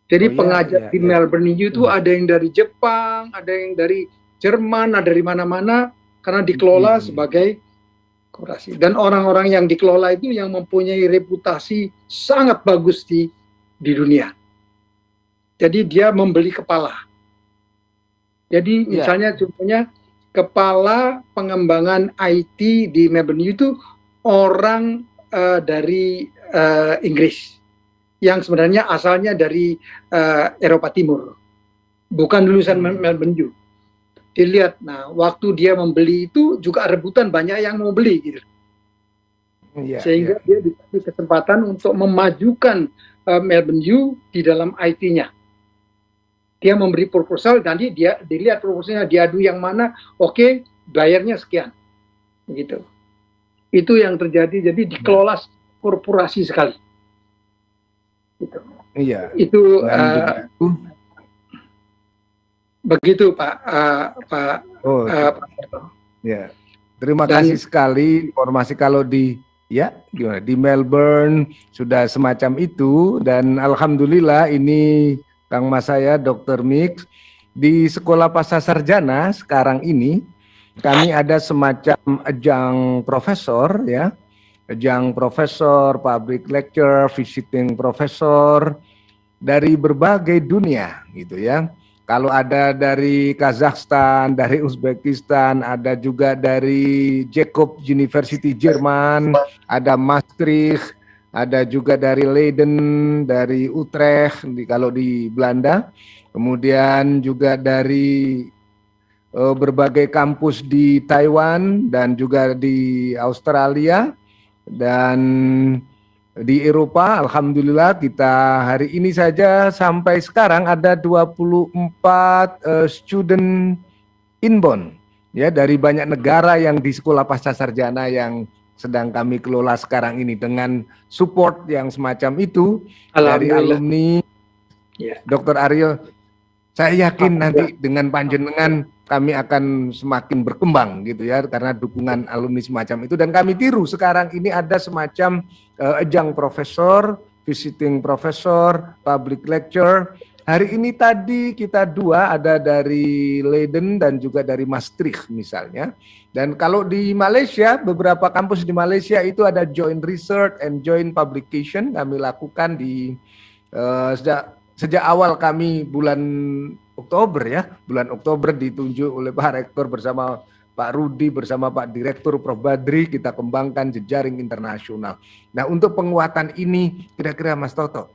Jadi pengajar di Melbourne itu ada yang dari Jepang, ada yang dari Jerman, ada dari mana-mana, karena dikelola sebagai korporasi. Dan orang-orang yang dikelola itu yang mempunyai reputasi sangat bagus di dunia. Jadi dia membeli kepala. Jadi misalnya contohnya kepala pengembangan IT di Melbourne itu orang dari Inggris yang sebenarnya asalnya dari Eropa Timur, bukan lulusan Melbourne U. Dilihat, nah waktu dia membeli itu juga rebutan banyak yang mau beli gitu. Sehingga dia dikasih kesempatan untuk memajukan Melbourne U di dalam IT-nya. Dia memberi proposal, nanti dia dilihat proposalnya, diadu yang mana, oke, bayarnya sekian, gitu. Itu yang terjadi. Jadi dikelola korporasi sekali. Gitu. Itu begitu, Pak. Terima kasih sekali informasi. Kalau di di Melbourne sudah semacam itu, dan alhamdulillah ini Kang Mas saya Dr. Mix di Sekolah Pascasarjana sekarang ini kami ada semacam ajang profesor ajang profesor, public lecture, visiting profesor dari berbagai dunia gitu ya. Kalau ada dari Kazakhstan, dari Uzbekistan, ada juga dari Jacob University Jerman, ada Maastricht, ada juga dari Leiden, dari Utrecht kalau di Belanda, kemudian juga dari berbagai kampus di Taiwan dan juga di Australia dan di Eropa. Alhamdulillah kita hari ini saja sampai sekarang ada 24 student inbound ya dari banyak negara yang di Sekolah Pascasarjana yang sedang kami kelola sekarang ini dengan support yang semacam itu dari alumni Dr. Aryo. Saya yakin nanti dengan panjenengan kami akan semakin berkembang gitu ya, karena dukungan alumni semacam itu. Dan kami tiru sekarang ini ada semacam ajang profesor, visiting profesor, public lecture. Hari ini tadi kita 2 ada dari Leiden dan juga dari Maastricht misalnya. Dan kalau di Malaysia, beberapa kampus di Malaysia itu ada joint research and joint publication kami lakukan di sejak awal kami bulan Oktober ya. Bulan Oktober ditunjuk oleh Pak Rektor bersama Pak Rudi bersama Pak Direktur Prof. Badri, kita kembangkan jejaring internasional. Nah, untuk penguatan ini kira-kira Mas Toto,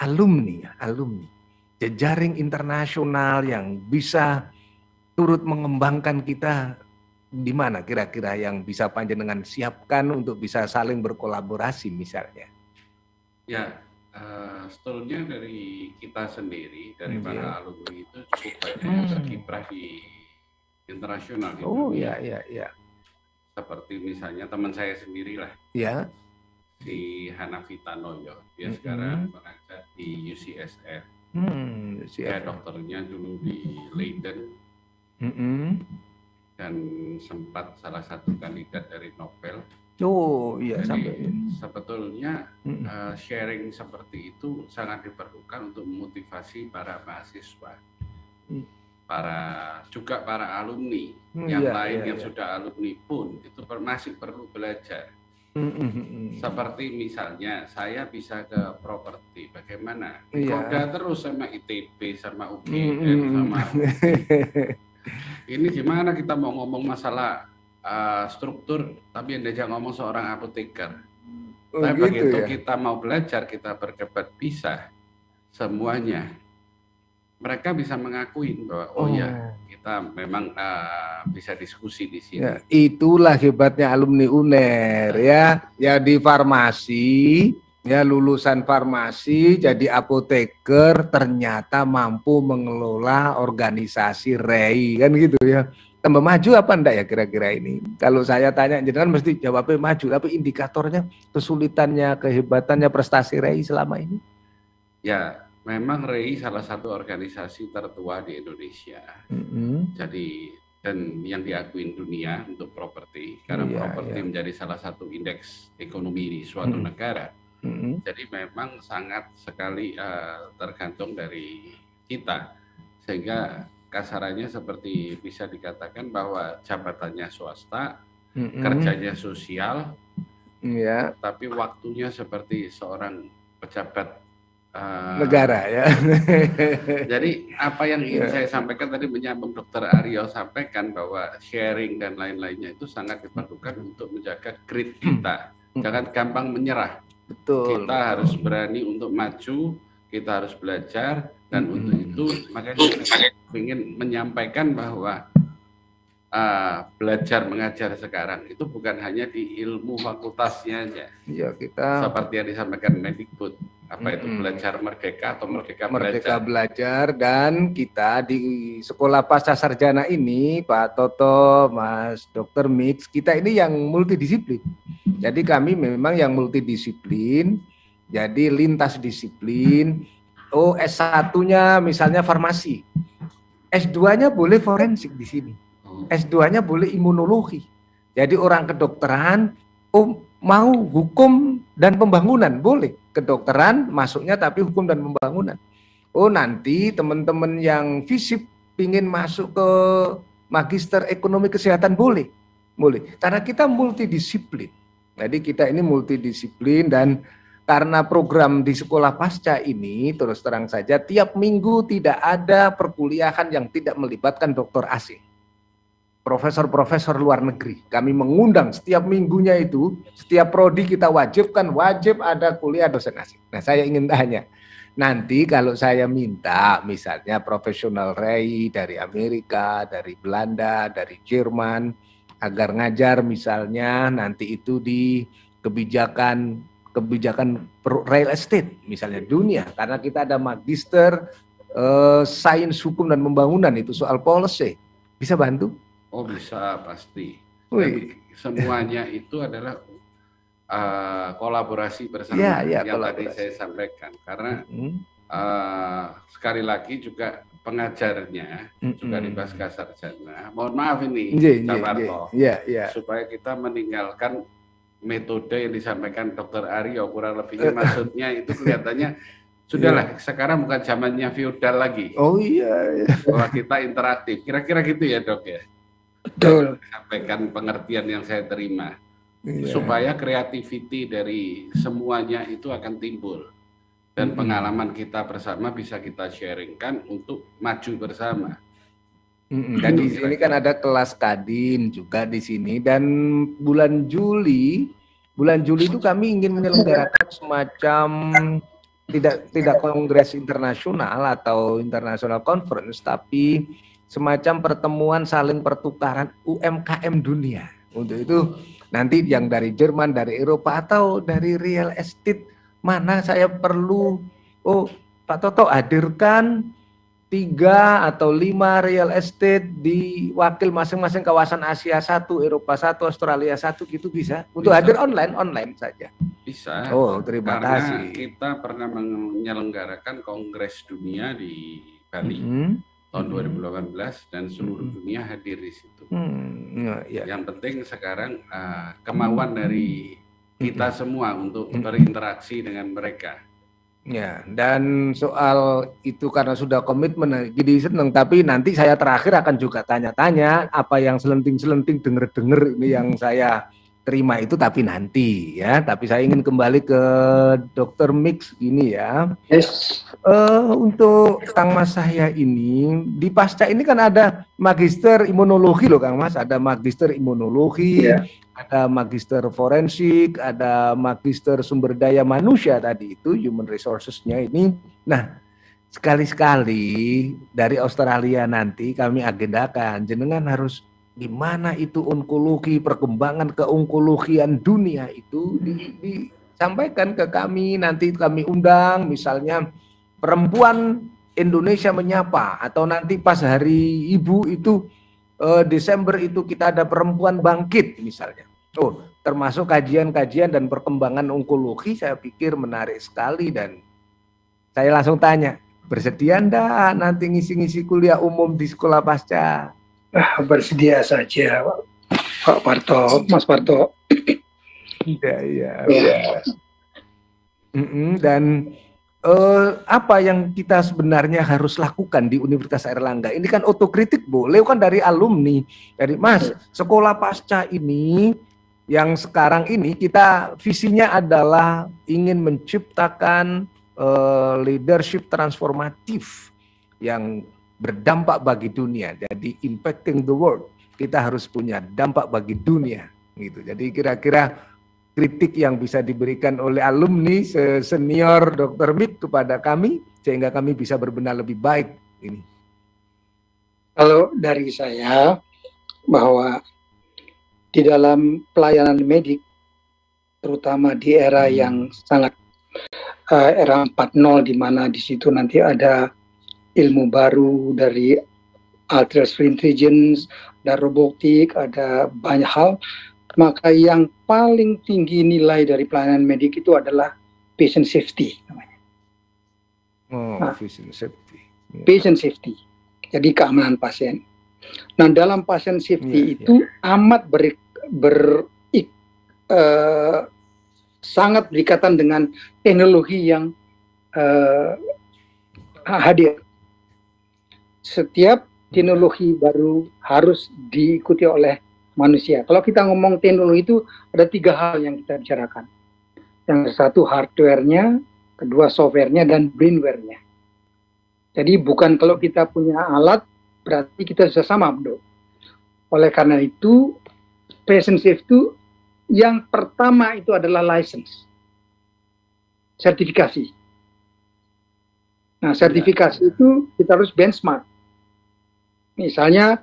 alumni jejaring internasional yang bisa turut mengembangkan kita di mana kira-kira yang bisa panjenengan siapkan untuk bisa saling berkolaborasi misalnya? Ya, sebetulnya dari kita sendiri, dari para alumni itu cukup banyak berkiprah di internasional. Iya. Seperti misalnya teman saya sendiri lah. Ya. Si Hanafi Tanoyo, dia sekarang mengajar di UCSF. Dia dokternya dulu di Leiden. Dan sempat salah satu kandidat dari Nobel. Oh iya. Jadi sebetulnya sharing seperti itu sangat diperlukan untuk memotivasi para mahasiswa, para alumni yang lain yang sudah alumni pun itu masih perlu belajar. Seperti misalnya saya bisa ke properti, bagaimana? Koda terus sama ITB, sama UGM, sama ini gimana kita mau ngomong masalah struktur, tapi yang diajak ngomong seorang apoteker. Tapi begitu kita mau belajar, kita berdebat bisa semuanya. Mereka bisa mengakui bahwa kita memang bisa diskusi di sini. Ya, itulah hebatnya alumni UNER ya di farmasi, ya lulusan farmasi jadi apoteker ternyata mampu mengelola organisasi REI kan gitu ya. Tambah maju apa enggak ya kira-kira ini? Kalau saya tanya jangan mesti jawabnya maju, tapi indikatornya, kesulitannya, kehebatannya prestasi REI selama ini. Ya, memang REI salah satu organisasi tertua di Indonesia. Jadi dan yang diakui dunia untuk properti, karena properti menjadi salah satu indeks ekonomi di suatu negara. Jadi memang sangat sekali tergantung dari kita, sehingga kasarannya seperti bisa dikatakan bahwa jabatannya swasta, kerjanya sosial, tapi waktunya seperti seorang pejabat negara ya. Jadi apa yang ingin saya sampaikan tadi menyambung Dr. Aryo sampaikan bahwa sharing dan lain-lainnya itu sangat diperlukan untuk menjaga grit kita. Jangan gampang menyerah. Betul. Kita harus berani untuk maju, kita harus belajar, dan untuk itu makanya saya ingin menyampaikan bahwa belajar mengajar sekarang itu bukan hanya di ilmu fakultasnya aja. Iya, kita seperti yang disampaikan Mendikbud, apa itu belajar merdeka atau merdeka belajar. Dan kita di sekolah pasca sarjana ini, Pak Toto, Mas Dr. Mix, kita ini yang multidisiplin. Jadi kami memang yang multidisiplin, jadi lintas disiplin. S1-nya misalnya farmasi, S2-nya boleh forensik di sini, S2-nya boleh imunologi. Jadi orang kedokteran, mau hukum dan pembangunan boleh, kedokteran masuknya tapi hukum dan pembangunan. Nanti teman-teman yang FISIP pingin masuk ke magister ekonomi kesehatan boleh, karena kita multidisiplin. Jadi kita ini multidisiplin, dan karena program di sekolah pasca ini terus terang saja tiap minggu tidak ada perkuliahan yang tidak melibatkan dokter asing, profesor-profesor luar negeri. Kami mengundang setiap minggunya itu, setiap prodi kita wajib ada kuliah dosen asing. Nah, saya ingin tanya, nanti kalau saya minta misalnya profesional REI dari Amerika, dari Belanda, dari Jerman, agar ngajar misalnya nanti itu di kebijakan real estate misalnya dunia, karena kita ada magister sains hukum dan pembangunan, itu soal policy, bisa bantu? Bisa, pasti. Dan semuanya itu adalah kolaborasi bersama yang kolaborasi. Tadi saya sampaikan. Karena sekali lagi juga pengajarnya juga di Pasca Sarjana. Mohon maaf ini, Pak Parto, supaya kita meninggalkan metode yang disampaikan Dr. Aryo, kurang lebihnya maksudnya itu kelihatannya sudahlah, sekarang bukan zamannya feodal lagi. Oh iya. Bahwa kita interaktif, kira-kira gitu ya Dok ya. Betul. Sampaikan pengertian yang saya terima, supaya kreativiti dari semuanya itu akan timbul. Dan pengalaman kita bersama bisa kita sharingkan untuk maju bersama. Dan di sini kan ada kelas Kadin juga di sini, dan bulan Juli itu kami ingin menyelenggarakan semacam tidak kongres internasional atau international conference, tapi semacam pertemuan saling pertukaran UMKM dunia. Untuk itu nanti yang dari Jerman, dari Eropa atau dari real estate mana saya perlu, Pak Toto hadirkan 3 atau 5 real estate di wakil masing-masing kawasan Asia 1, Eropa 1, Australia 1 gitu bisa? Untuk hadir online saja. Bisa. Oh, terima kasih. Kita pernah menyelenggarakan Kongres Dunia di Bali tahun 2018 dan seluruh dunia hadir di situ. Yang penting sekarang kemauan dari kita semua untuk berinteraksi dengan mereka. Ya, dan soal itu karena sudah komitmen, jadi senang. Tapi nanti saya terakhir akan juga tanya-tanya apa yang selenting-selenting denger-denger ini yang saya terima itu, tapi nanti ya. Tapi saya ingin kembali ke Dr. Mix ini ya. Yes. Untuk Kang Mas saya ini di pasca ini kan ada magister imunologi loh Kang Mas, ada magister imunologi. Ada magister forensik, ada magister sumber daya manusia tadi itu, human resources-nya ini. Nah, sekali-sekali dari Australia nanti kami agendakan, jenengan harus gimana itu onkologi, perkembangan keonkologian dunia itu disampaikan ke kami, nanti kami undang misalnya perempuan Indonesia menyapa, atau nanti pas hari ibu itu Desember itu kita ada perempuan bangkit misalnya. Termasuk kajian-kajian dan perkembangan onkologi, saya pikir menarik sekali, dan saya langsung tanya, bersedia enggak nanti ngisi-ngisi kuliah umum di sekolah pasca? Bersedia saja Pak Parto, Mas Parto. Iya. Dan apa yang kita sebenarnya harus lakukan di Universitas Airlangga? Ini kan otokritik boleh kan dari alumni, dari Mas, sekolah pasca ini yang sekarang ini kita visinya adalah ingin menciptakan leadership transformatif yang berdampak bagi dunia. Jadi impacting the world. Kita harus punya dampak bagi dunia gitu. Jadi kira-kira kritik yang bisa diberikan oleh alumni senior Dr. Mik kepada kami sehingga kami bisa berbenah lebih baik ini. Kalau dari saya, bahwa di dalam pelayanan medik, terutama di era yang sangat era 4.0, di mana di situ nanti ada ilmu baru dari artificial intelligence, ada robotik, ada banyak hal, maka yang paling tinggi nilai dari pelayanan medik itu adalah patient safety namanya. Patient safety. Patient safety. Jadi keamanan pasien. Nah, dalam patient safety itu amat sangat berikatan dengan teknologi yang hadir. Setiap teknologi baru harus diikuti oleh manusia. Kalau kita ngomong teknologi itu ada 3 hal yang kita bicarakan. Yang satu hardware-nya, kedua software-nya, dan brainware-nya. Jadi bukan kalau kita punya alat berarti kita sudah sama, Bro. Oleh karena itu, patient safety itu yang pertama itu adalah license, sertifikasi. Nah, sertifikasi itu kita harus benchmark. Misalnya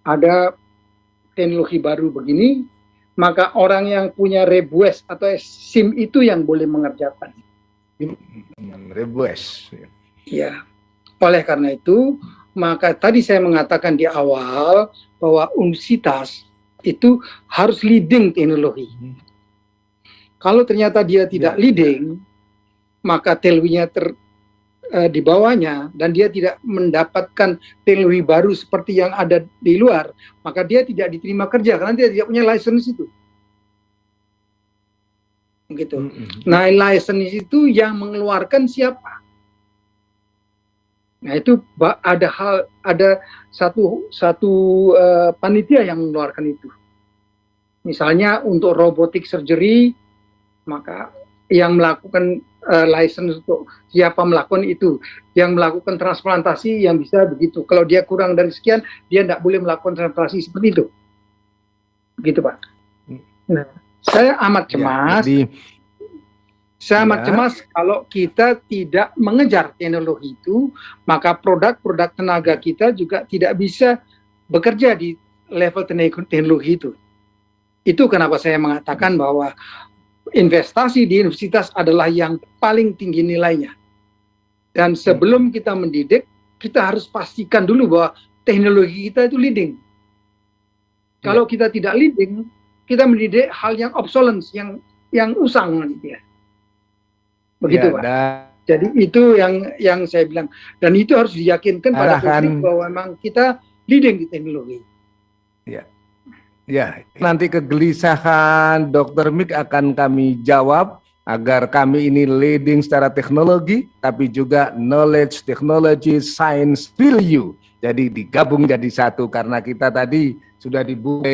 ada teknologi baru begini, maka orang yang punya Rebwes atau SIM itu yang boleh mengerjakan. Rebwes. Ya. Oleh karena itu, maka tadi saya mengatakan di awal bahwa universitas itu harus leading teknologi. Kalau ternyata dia tidak leading, maka teknologinya di bawahnya, dan dia tidak mendapatkan teknologi baru seperti yang ada di luar, maka dia tidak diterima kerja karena dia tidak punya license itu. Gitu. Nah, license itu yang mengeluarkan siapa? Nah, itu ada satu panitia yang mengeluarkan itu. Misalnya untuk robotic surgery, maka yang melakukan license untuk siapa melakukan itu, yang melakukan transplantasi yang bisa begitu. Kalau dia kurang dari sekian, dia tidak boleh melakukan transplantasi seperti itu. Begitu, Pak. Nah, saya amat cemas. Saya amat cemas kalau kita tidak mengejar teknologi itu, maka produk-produk tenaga kita juga tidak bisa bekerja di level teknologi itu. Itu kenapa saya mengatakan bahwa investasi di universitas adalah yang paling tinggi nilainya. Dan sebelum kita mendidik, kita harus pastikan dulu bahwa teknologi kita itu leading. Kalau kita tidak leading, kita mendidik hal yang obsolete, yang usang gitu ya. Begitu, Pak. Jadi itu yang saya bilang, dan itu harus diyakinkan pada publik bahwa memang kita leading di teknologi. Ya, nanti kegelisahan Dr. Mik akan kami jawab agar kami ini leading secara teknologi, tapi juga knowledge, technology, science, value. Jadi digabung jadi satu, karena kita tadi sudah dibuat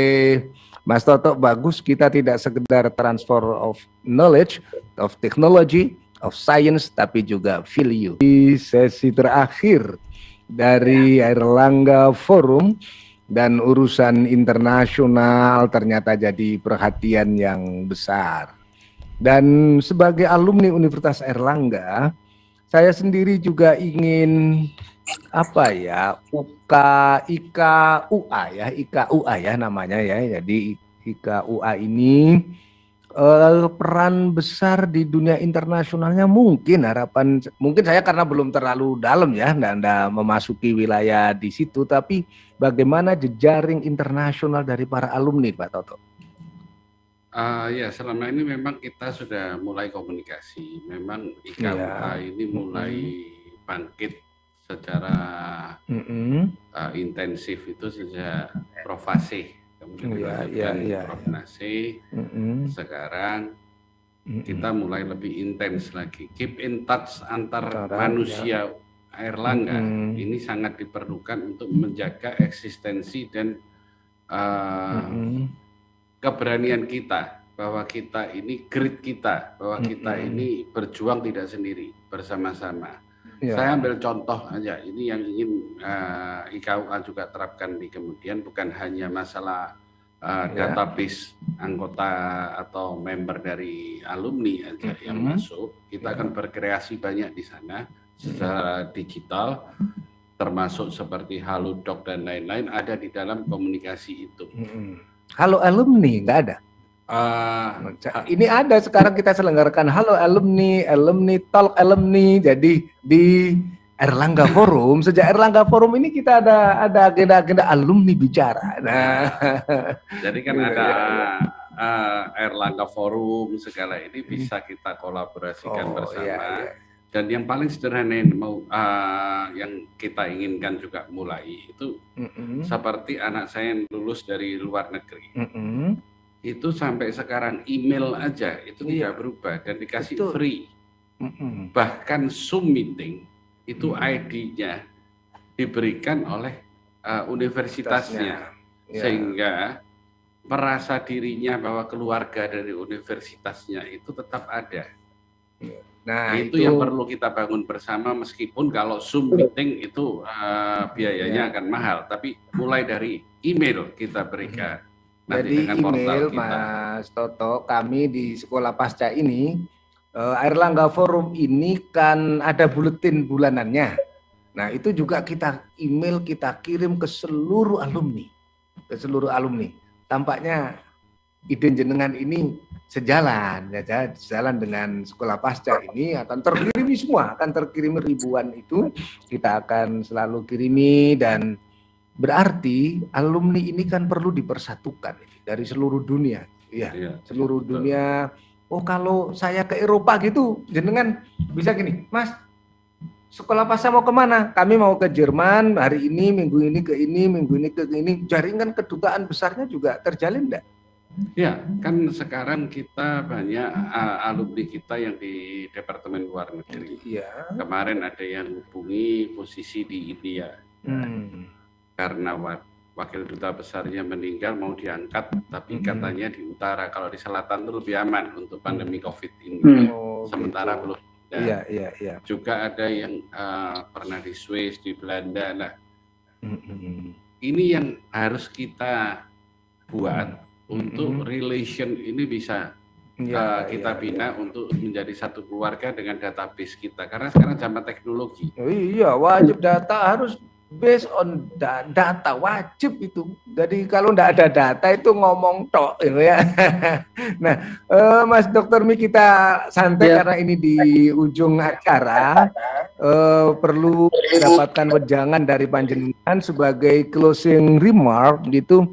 Mas Toto bagus, kita tidak sekedar transfer of knowledge, of technology, of science, tapi juga value. Di sesi terakhir dari Airlangga Forum, dan urusan internasional ternyata jadi perhatian yang besar. Dan sebagai alumni Universitas Airlangga, saya sendiri juga ingin IKUA ya namanya ya. Jadi IKUA ini peran besar di dunia internasionalnya mungkin saya karena belum terlalu dalam ya, nggak memasuki wilayah di situ, tapi bagaimana jejaring internasional dari para alumni, Pak Toto? Ya, selama ini memang kita sudah mulai komunikasi. Memang IKUA ini mulai bangkit secara intensif itu sejak Profasih. Kemudian koordinasi. Sekarang kita mulai lebih intens lagi. Keep in touch antar manusia Airlangga ini sangat diperlukan untuk menjaga eksistensi dan keberanian kita, bahwa kita ini grit kita, bahwa kita ini berjuang tidak sendiri, bersama-sama. Saya ambil contoh aja, ini yang ingin IKUA juga terapkan di kemudian, bukan hanya masalah database anggota atau member dari alumni aja yang masuk. Kita akan berkreasi banyak di sana secara digital, termasuk seperti Halodoc dan lain-lain ada di dalam komunikasi itu. Halo alumni nggak ada? Ini ada, sekarang kita selenggarakan Halo Alumni, Alumni Talk Alumni. Jadi di Airlangga Forum, sejak Airlangga Forum ini kita ada agenda-agenda alumni bicara. Nah, jadi kan ada Airlangga Forum, segala ini bisa kita kolaborasikan bersama. Dan yang paling sederhana yang kita inginkan juga mulai itu seperti anak saya yang lulus dari luar negeri. Itu sampai sekarang email aja itu tidak berubah dan dikasih free. Bahkan Zoom meeting itu ID-nya diberikan oleh universitasnya, sehingga merasa dirinya bahwa keluarga dari universitasnya itu tetap ada. Nah, itu yang perlu kita bangun bersama, meskipun kalau Zoom meeting itu biayanya akan mahal, tapi mulai dari email kita berikan. Jadi email Mas Toto, kami di Sekolah Pasca ini, Airlangga Forum ini kan ada buletin bulanannya. Nah itu juga kita email, kita kirim ke seluruh alumni. Tampaknya ide jenengan ini sejalan dengan Sekolah Pasca ini, akan terkirimi semua, akan terkirimi ribuan itu, kita akan selalu kirimi. Dan berarti alumni ini kan perlu dipersatukan. dari seluruh dunia. Ya, seluruh betul. dunia. Oh, kalau saya ke Eropa gitu, jenengan bisa gini, Mas, sekolah pasca mau kemana? Kami mau ke Jerman hari ini, minggu ini ke ini, minggu ini ke ini. Jaringan kedutaan besarnya juga terjalin enggak? Ya, kan sekarang kita banyak alumni kita yang di Departemen Luar Negeri. Iya. Kemarin ada yang hubungi posisi di India. Karena wakil duta besarnya meninggal mau diangkat, tapi katanya di utara, kalau di selatan itu lebih aman untuk pandemi COVID ini. Sementara gitu. Belum. Iya. Juga ada yang pernah di Swiss, di Belanda. Nah, ini yang harus kita buat untuk relation ini bisa kita bina untuk menjadi satu keluarga dengan database kita. Karena sekarang zaman teknologi. Iya, wajib data harus based on data, wajib itu. Jadi kalau enggak ada data itu ngomong tok ya. Nah, Mas Dr. Mi, kita santai karena ini di ujung acara. Perlu mendapatkan wejangan dari panjenengan sebagai closing remark gitu.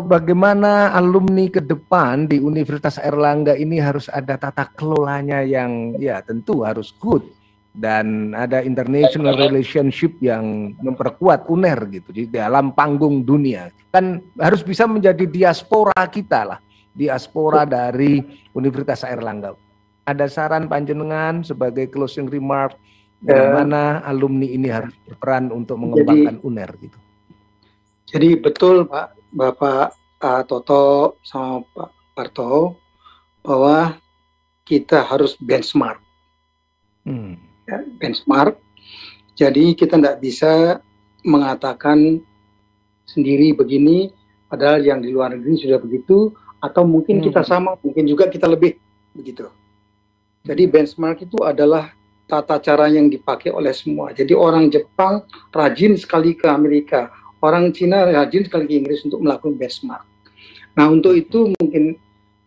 Bagaimana alumni ke depan di Universitas Airlangga ini harus ada tata kelolanya yang ya tentu harus good. Dan ada international relationship yang memperkuat UNER gitu di dalam panggung dunia. Kan harus bisa menjadi diaspora kita lah, diaspora dari Universitas Airlangga. Ada saran panjenengan sebagai closing remark bagaimana alumni ini harus berperan untuk mengembangkan UNER gitu. Jadi betul Bapak Toto sama Pak Parto bahwa kita harus benchmark. Benchmark. Jadi kita tidak bisa mengatakan sendiri begini, padahal yang di luar negeri sudah begitu, atau mungkin kita sama, mungkin juga kita lebih begitu. Jadi benchmark itu adalah tata cara yang dipakai oleh semua. Jadi orang Jepang rajin sekali ke Amerika, orang Cina rajin sekali ke Inggris untuk melakukan benchmark. Nah, untuk itu mungkin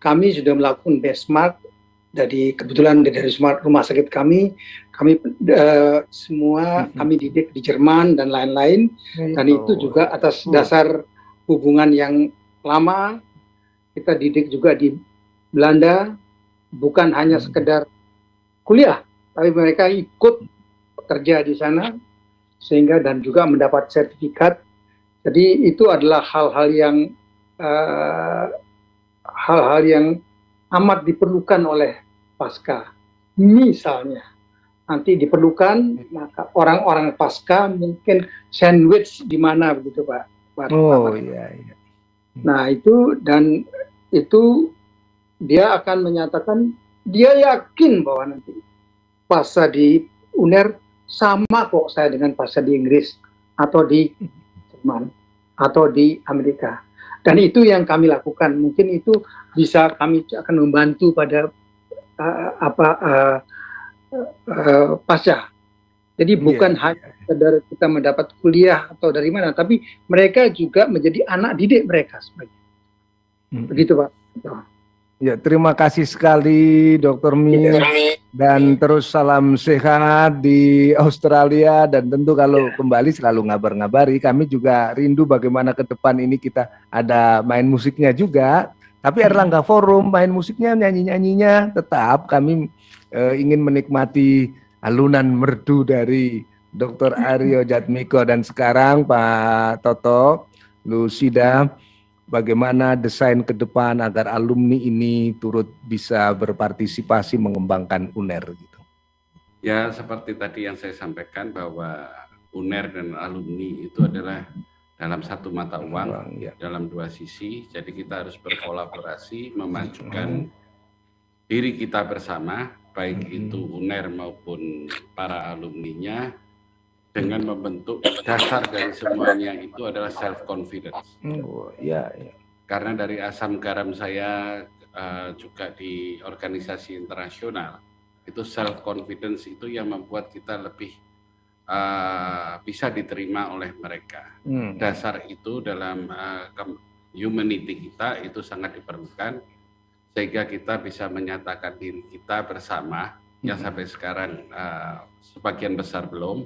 kami sudah melakukan benchmark. Dari kebetulan dari rumah sakit kami semua kami didik di Jerman dan lain-lain, dan itu juga atas dasar hubungan yang lama. Kita didik juga di Belanda, bukan hanya sekedar kuliah, tapi mereka ikut bekerja di sana sehingga dan juga mendapat sertifikat. Jadi itu adalah hal-hal yang amat diperlukan oleh pasca. Misalnya nanti diperlukan, maka orang-orang pasca mungkin sandwich di mana begitu Pak. Iya. Nah itu dia akan menyatakan dia yakin bahwa nanti pasca di UNER sama kok saya dengan pasca di Inggris atau di Jerman atau di Amerika. Dan itu yang kami lakukan. Mungkin itu bisa kami akan membantu pada pasca. Jadi bukan hanya sekedar kita mendapat kuliah atau dari mana, tapi mereka juga menjadi anak didik mereka sebenarnya. Begitu Pak. Ya, terima kasih sekali Dr. Mi, dan terus salam sehat di Australia, dan tentu kalau kembali selalu ngabar-ngabari. Kami juga rindu bagaimana ke depan ini kita ada main musiknya juga. Tapi Airlangga Forum, main musiknya, nyanyi-nyanyinya tetap kami ingin menikmati alunan merdu dari Dr. Aryo Jatmiko. Dan sekarang Pak Toto, Lucida, bagaimana desain ke depan agar alumni ini turut bisa berpartisipasi mengembangkan UNER gitu. Ya, seperti tadi yang saya sampaikan bahwa UNER dan alumni itu adalah dalam satu mata uang, dalam dua sisi. Jadi kita harus berkolaborasi, memajukan diri kita bersama, baik itu UNER maupun para alumninya, dengan membentuk dasar dari semuanya itu adalah self confidence. Karena dari asam garam saya juga di organisasi internasional, itu self confidence itu yang membuat kita lebih bisa diterima oleh mereka. Dasar itu dalam humanity kita itu sangat diperlukan, sehingga kita bisa menyatakan diri kita bersama, yang sampai sekarang sebagian besar belum,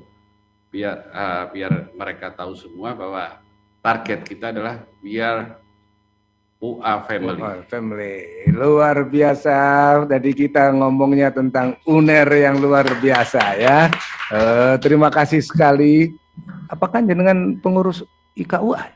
biar mereka tahu semua bahwa target kita adalah we are UA Family. Luar biasa. Tadi kita ngomongnya tentang UNER yang luar biasa ya. Terima kasih sekali. Apakah dengan pengurus IKUA?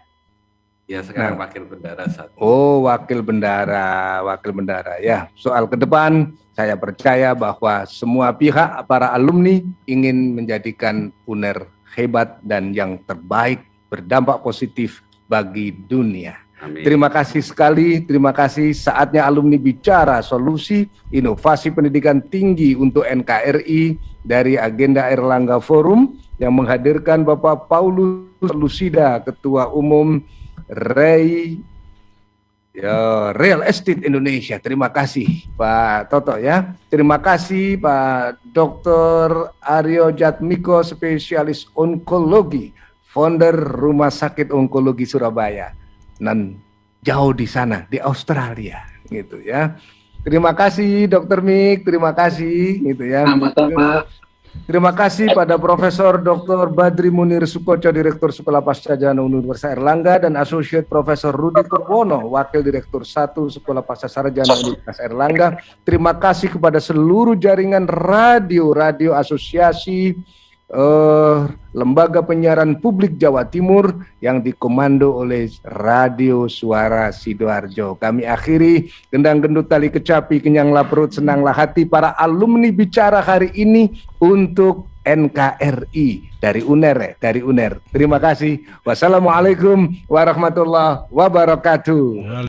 Ya, sekarang wakil bendara satu. Oh, wakil bendara ya. Soal ke depan saya percaya bahwa semua pihak, para alumni ingin menjadikan UNER hebat dan yang terbaik, berdampak positif bagi dunia. Amin. Terima kasih sekali, terima kasih. Saatnya alumni bicara solusi inovasi pendidikan tinggi untuk NKRI dari agenda Erlangga Forum yang menghadirkan Bapak Paulus Lusida, Ketua Umum Real Estate Indonesia. Terima kasih Pak Toto ya. Terima kasih Pak Dr. Aryo Jatmiko, spesialis onkologi, founder Rumah Sakit Onkologi Surabaya. Dan jauh di sana, di Australia, gitu ya. Terima kasih Dr. Mik, terima kasih, gitu ya. Sama-sama. Terima kasih pada Profesor Dr. Badri Munir Sukoco, Direktur Sekolah Pascasarjana Universitas Erlangga, dan Associate Profesor Rudi Purwono, Wakil Direktur 1 Sekolah Pascasarjana Universitas Erlangga. Terima kasih kepada seluruh jaringan radio asosiasi lembaga penyiaran publik Jawa Timur yang dikomando oleh Radio Suara Sidoarjo. Kami akhiri, gendang gendut tali kecapi, kenyanglah perut, senanglah hati para alumni bicara hari ini untuk NKRI dari UNER. Terima kasih. Wassalamualaikum warahmatullahi wabarakatuh.